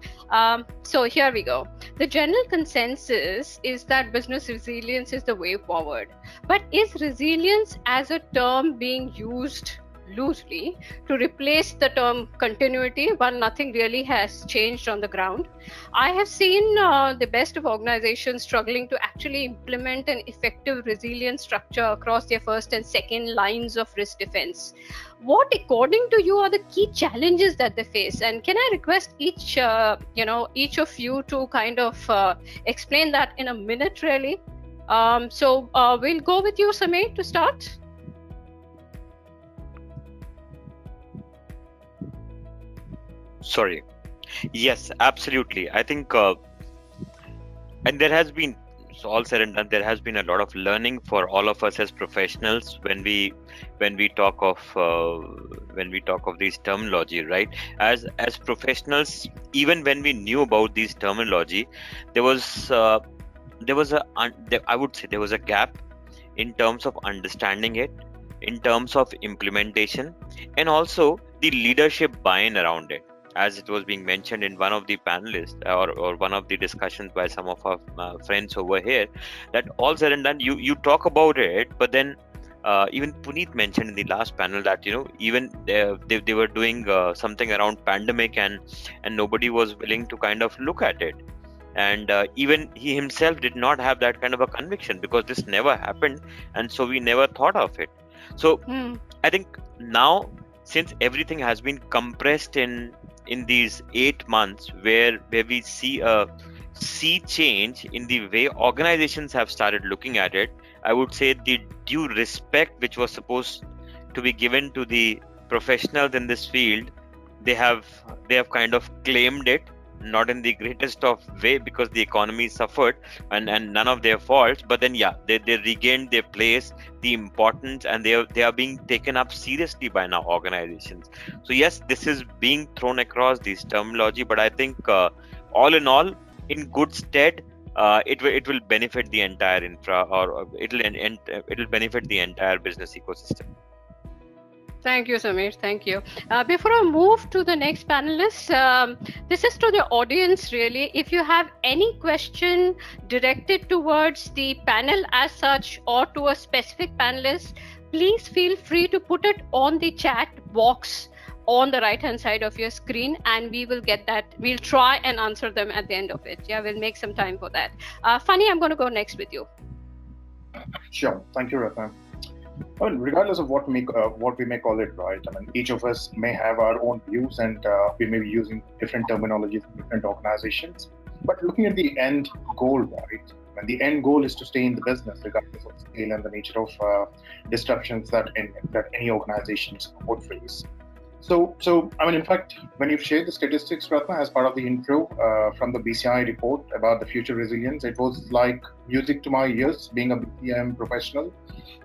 So here we go. The general consensus is that business resilience is the way forward, but is resilience as a term being used loosely to replace the term continuity while nothing really has changed on the ground? I have seen the best of organizations struggling to actually implement an effective resilience structure across their first and second lines of risk defense. What, according to you, are the key challenges that they face? And can I request each of you to kind of explain that in a minute, really? So we'll go with you, Sameer, to start. Sorry. Yes, absolutely. I think, and there has been, so all said and done, there has been a lot of learning for all of us as professionals when we talk of these terminology, right? As professionals, even when we knew about these terminology, there was a gap in terms of understanding it, in terms of implementation, and also the leadership buy-in around it. As it was being mentioned in one of the panelists or one of the discussions by some of our friends over here, that all said and done, you talk about it, but then even Puneet mentioned in the last panel that even they were doing something around pandemic and nobody was willing to kind of look at it, and even he himself did not have that kind of a conviction because this never happened, and so we never thought of it. So I think now, since everything has been compressed in these 8 months, where we see a sea change in the way organizations have started looking at it, I would say the due respect which was supposed to be given to the professionals in this field, they have kind of claimed it, not in the greatest of way because the economy suffered and none of their faults, but then they regained their place, the importance, and they are being taken up seriously by now organizations. So yes, this is being thrown across this terminology, but I think all in all, in good stead, it will benefit the entire infra, or it'll benefit the entire business ecosystem. Thank you, Sameer. Thank you. Before I move to the next panelist, this is to the audience, really. If you have any question directed towards the panel as such or to a specific panelist, please feel free to put it on the chat box on the right-hand side of your screen, and we will get that. We'll try and answer them at the end of it. Yeah, we'll make some time for that. Funny, I'm going to go next with you. Sure. Thank you, Ratna. I mean, regardless of what we may call it, right? I mean, each of us may have our own views, and we may be using different terminologies in different organizations. But looking at the end goal, right? And the end goal is to stay in the business, regardless of scale and the nature of disruptions that any organizations would face. So I mean, in fact, when you've shared the statistics, Ratna, as part of the intro from the BCI report about the future resilience, it was like music to my ears, being a BCM professional.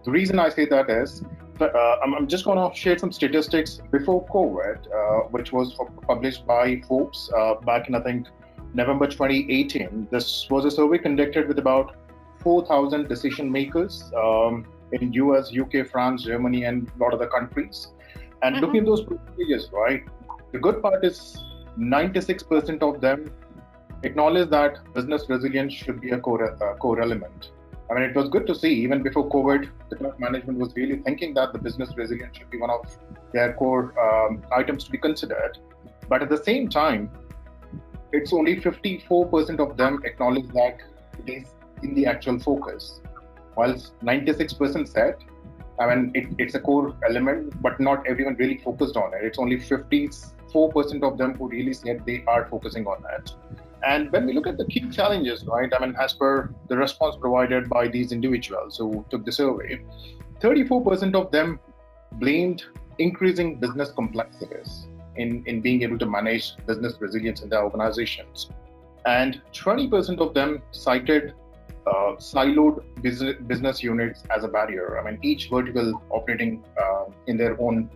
The reason I say that is, I'm just going to share some statistics before COVID, which was published by Forbes back in, I think, November 2018. This was a survey conducted with about 4,000 decision makers in US, UK, France, Germany, and a lot of other countries. And looking at those percentages, right, the good part is 96% of them acknowledge that business resilience should be a core element. I mean, it was good to see even before COVID, the top management was really thinking that the business resilience should be one of their core items to be considered. But at the same time, it's only 54% of them acknowledge that it is in the actual focus, whilst 96% said, I mean, it's a core element, but not everyone really focused on it. It's only 54% of them who really said they are focusing on that. And when we look at the key challenges, right, I mean, as per the response provided by these individuals who took the survey, 34% of them blamed increasing business complexities in being able to manage business resilience in their organizations. And 20% of them cited siloed business units as a barrier. I mean, each vertical operating in their own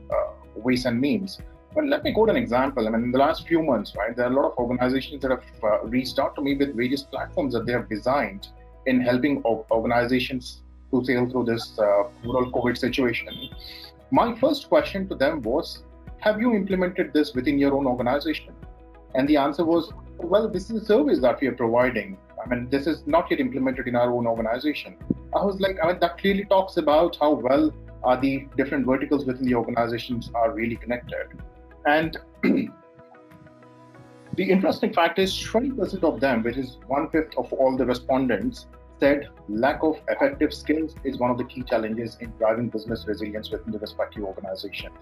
ways and means. Well, let me quote an example. I mean, in the last few months, right, there are a lot of organizations that have reached out to me with various platforms that they have designed in helping organizations to sail through this overall COVID situation. My first question to them was, have you implemented this within your own organization? And the answer was, well, this is a service that we are providing. I mean, this is not yet implemented in our own organization. I was like, I mean, that clearly talks about how well the different verticals within the organizations are really connected. And the interesting fact is 20% of them, which is 1/5 of all the respondents, said lack of effective skills is one of the key challenges in driving business resilience within the respective organizations.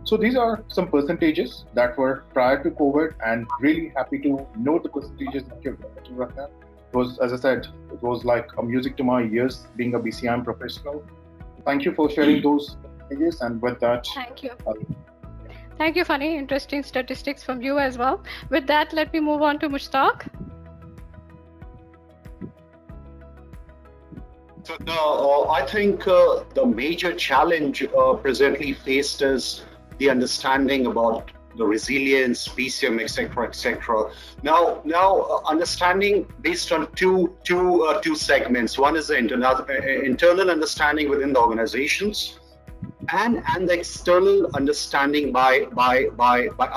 So these are some percentages that were prior to COVID, and really happy to know the percentages that you've mentioned right now. It was, as I said, it was like a music to my ears being a BCIM professional. Thank you for sharing those percentages, and with that, thank you. Thank you, Funny. Interesting statistics from you as well. With that, let me move on to Mushtaq. So I think the major challenge presently faced is the understanding about the resilience, BCM, etc., etc. Now, understanding based on two segments. One is the internal understanding within the organizations, and the external understanding by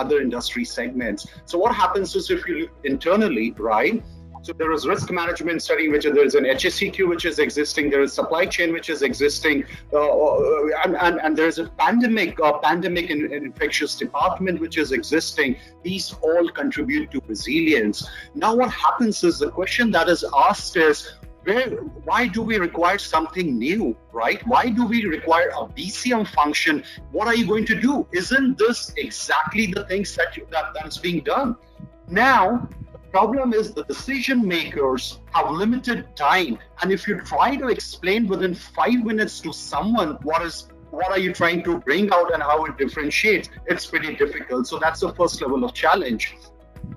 other industry segments. So what happens is, if you look internally, right? So there is risk management study, which there is an HSEQ which is existing. There is supply chain which is existing, and there is a pandemic and infectious department which is existing. These all contribute to resilience. Now, what happens is, the question that is asked is, why do we require something new, right? Why do we require a BCM function? What are you going to do? Isn't this exactly the things that is being done? Now, the problem is the decision makers have limited time, and if you try to explain within 5 minutes to someone what are you trying to bring out and how it differentiates, it's pretty difficult. So that's the first level of challenge.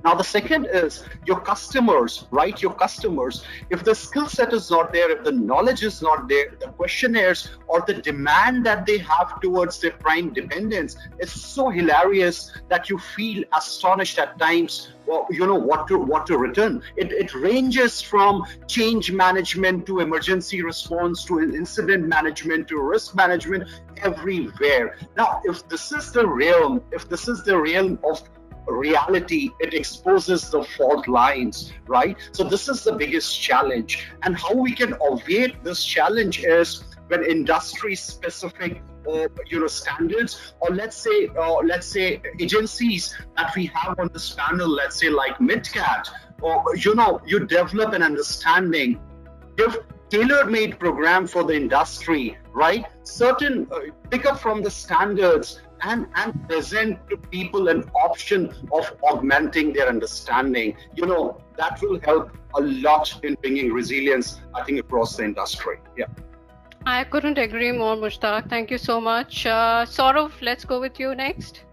Now, the second is your customers, right? Your customers, if the skill set is not there, if the knowledge is not there, the questionnaires or the demand that they have towards their prime dependents is so hilarious that you feel astonished at times. Well, you know what to return. It ranges from change management to emergency response to incident management to risk management, everywhere. Now, if this is the realm of reality, it exposes the fault lines, right? So this is the biggest challenge, and how we can obviate this challenge is when industry specific standards, or let's say agencies that we have on this panel, let's say like MidCat, or you develop an understanding, give tailor-made program for the industry, right? Certain pick up from the standards and present to people an option of augmenting their understanding. That will help a lot in bringing resilience, I think, across the industry. Yeah. I couldn't agree more, Mushtaq. Thank you so much. Saurav, let's go with you next.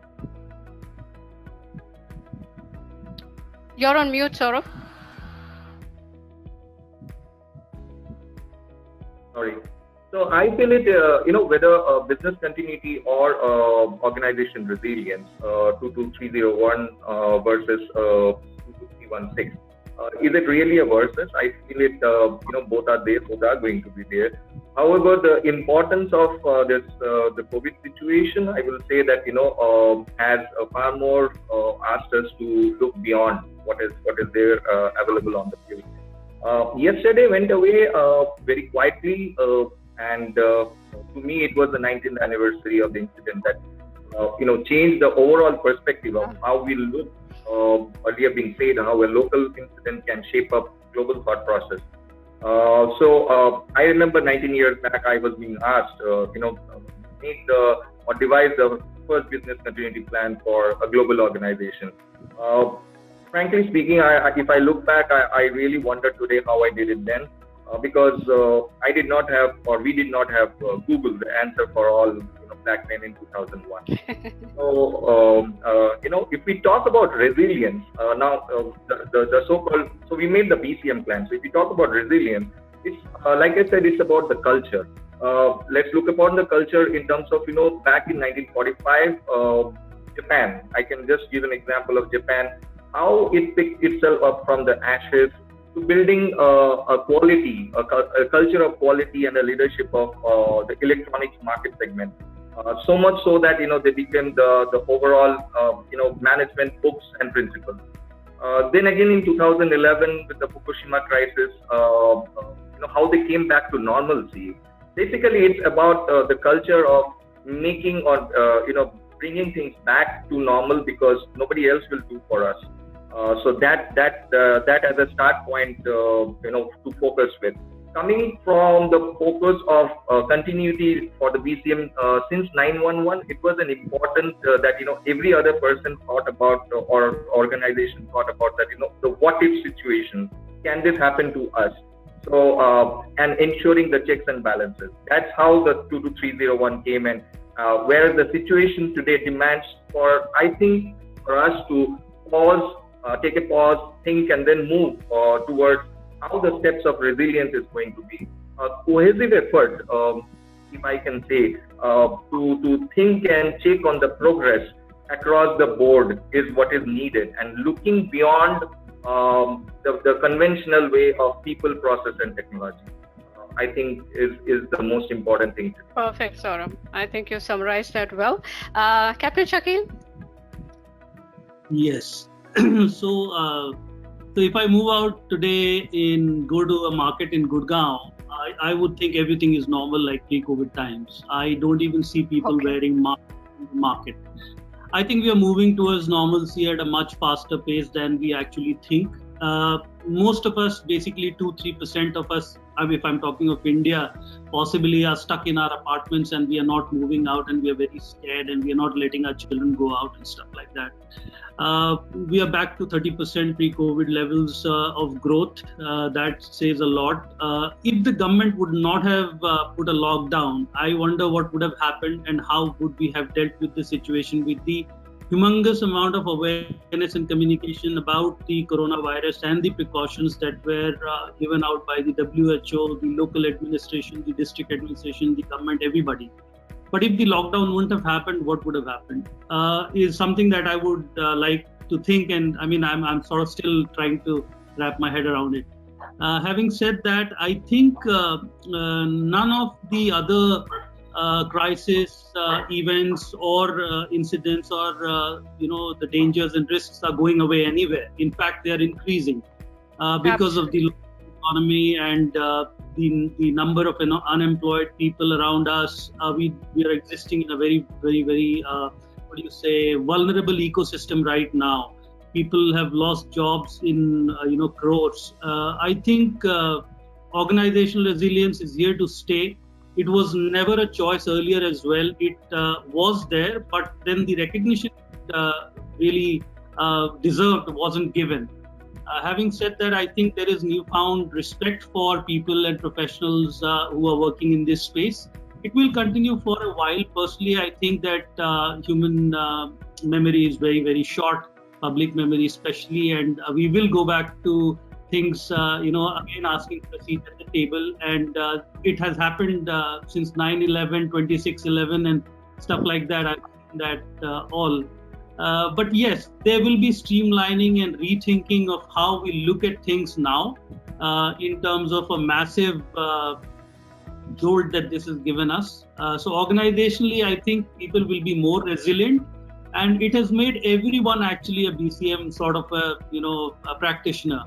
You're on mute, Saurav. Sorry. So I feel it, whether business continuity or organization resilience, 22301 versus 22316. Is it really a versus? I feel it, both are there, both are going to be there. However, the importance of the COVID situation, I will say that, has far more asked us to look beyond what is there available on the field. Yesterday went away very quietly, and to me, it was the 19th anniversary of the incident that, changed the overall perspective of how we look, earlier being said, how a local incident can shape up global thought process. So I remember 19 years back, I was being asked, devise the first business continuity plan for a global organization. Frankly speaking, if I look back, I really wonder today how I did it then, because I did not have, or we did not have Google, the answer for all, back then in 2001. So, if we talk about resilience, now the so-called, so we made the BCM plan. So if we talk about resilience, it's like I said, it's about the culture. Let's look upon the culture in terms of, back in 1945, Japan. I can just give an example of Japan, how it picked itself up from the ashes to building a quality, a culture of quality and a leadership of the electronics market segment. So much so that they became the overall management books and principles. Then again in 2011 with the Fukushima crisis, how they came back to normalcy. Basically, it's about the culture of making or bringing things back to normal because nobody else will do for us. So that as a start point, to focus with. Coming from the focus of continuity for the BCM since 911, it was an important that every other person thought about or organization thought about that the what if situation, can this happen to us? So and ensuring the checks and balances. That's how the 22301 came in. Whereas the situation today demands for us to pause, take a pause, think, and then move towards how the steps of resilience is going to be. Cohesive effort, if I can say, to think and check on the progress across the board is what is needed, and looking beyond the conventional way of people, process, and technology. I think is the most important thing. Perfect, Saurabh. I think you summarized that well. Captain Shakil? Yes. So if I move out today and go to a market in Gurgaon, I would think everything is normal like pre-COVID times. I don't even see people wearing masks in the market. I think we are moving towards normalcy at a much faster pace than we actually think. Most of us, basically 2-3% of us, if I'm talking of India, possibly are stuck in our apartments and we are not moving out and we are very scared and we are not letting our children go out and stuff like that. We are back to 30% pre-COVID levels of growth. That says a lot. If the government would not have put a lockdown, I wonder what would have happened and how would we have dealt with the situation with the humongous amount of awareness and communication about the coronavirus and the precautions that were given out by the WHO, the local administration, the district administration, the government, everybody. But if the lockdown wouldn't have happened, what would have happened? Is something that I would like to think, and I'm sort of still trying to wrap my head around it. Having said that, I think none of the other crisis events or incidents or the dangers and risks are going away anywhere. In fact, they are increasing because of the economy and the number of unemployed people around us. We are existing in a very, very, very vulnerable ecosystem right now. People have lost jobs in crores. I think organizational resilience is here to stay. It was never a choice earlier as well. It was there, but then the recognition really deserved wasn't given. Having said that, I think there is newfound respect for people and professionals who are working in this space. It will continue for a while. Personally, I think that human memory is very, very short, public memory especially, and we will go back to things, again asking for a seat at the table. And it has happened since 9/11, 26/11 and stuff like that. I think that all. But yes, there will be streamlining and rethinking of how we look at things now in terms of a massive jolt that this has given us. So organizationally, I think people will be more resilient, and it has made everyone actually a BCM sort of a practitioner.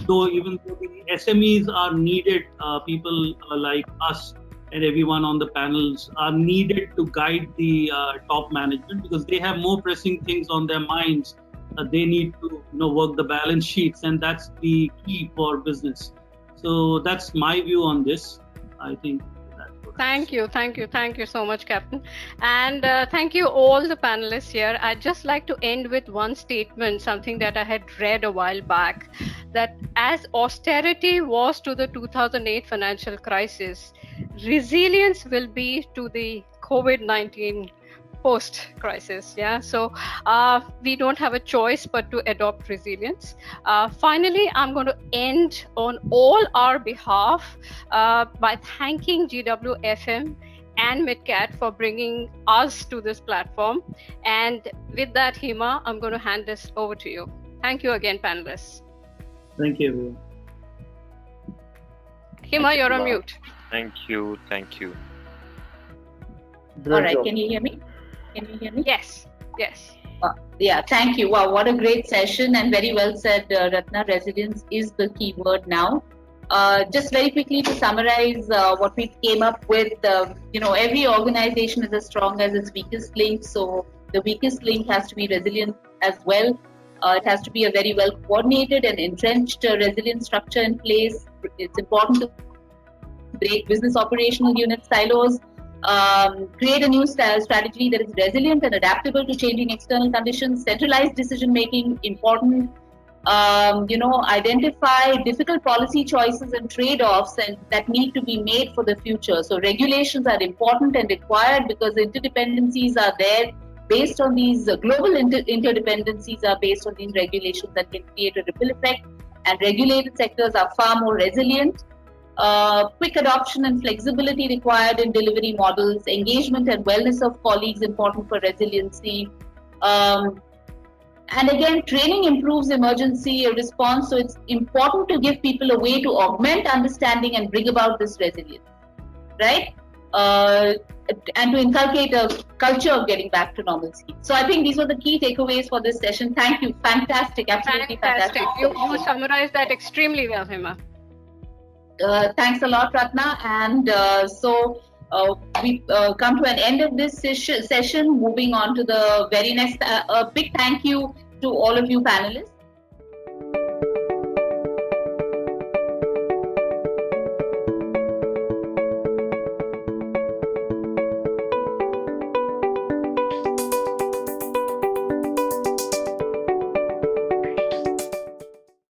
Though even though the SMEs are needed, people like us and everyone on the panels are needed to guide the top management, because they have more pressing things on their minds. They need to work the balance sheets, and that's the key for business. So that's my view on this. I think. Thank you so much, Captain, and thank you all the panelists here. I'd just like to end with one statement, something that I had read a while back, that as austerity was to the 2008 financial crisis, resilience will be to the COVID-19 post-crisis. So we don't have a choice but to adopt resilience. Finally, I'm going to end on all our behalf by thanking GWFM and MidCat for bringing us to this platform. And with that, Hema, I'm going to hand this over to you. Thank you again, panelists. Thank you, everyone. Hema, you're on mute. Thank you. All right, can you hear me? Yes. Yeah, thank you. Wow, what a great session, and very well said, Ratna. Resilience is the key word now. Just very quickly to summarize what we came up with, every organization is as strong as its weakest link. So the weakest link has to be resilient as well. It has to be a very well coordinated and entrenched resilient structure in place. It's important to break business operational unit silos, create a new strategy that is resilient and adaptable to changing external conditions, centralized decision making, important, identify difficult policy choices and trade-offs and that need to be made for the future. So regulations are important and required because interdependencies are there based on these global interdependencies are based on these regulations that can create a ripple effect, and regulated sectors are far more resilient. Quick adoption and flexibility required in delivery models, engagement and wellness of colleagues important for resiliency. And again, training improves emergency response, so it's important to give people a way to augment understanding and bring about this resilience, right? And to inculcate a culture of getting back to normalcy. So I think these were the key takeaways for this session. Thank you. Fantastic. Absolutely fantastic. You summarized that extremely well, Hema. Thanks a lot, Ratna. And we come to an end of this session. Moving on to the very next, a big thank you to all of you panelists.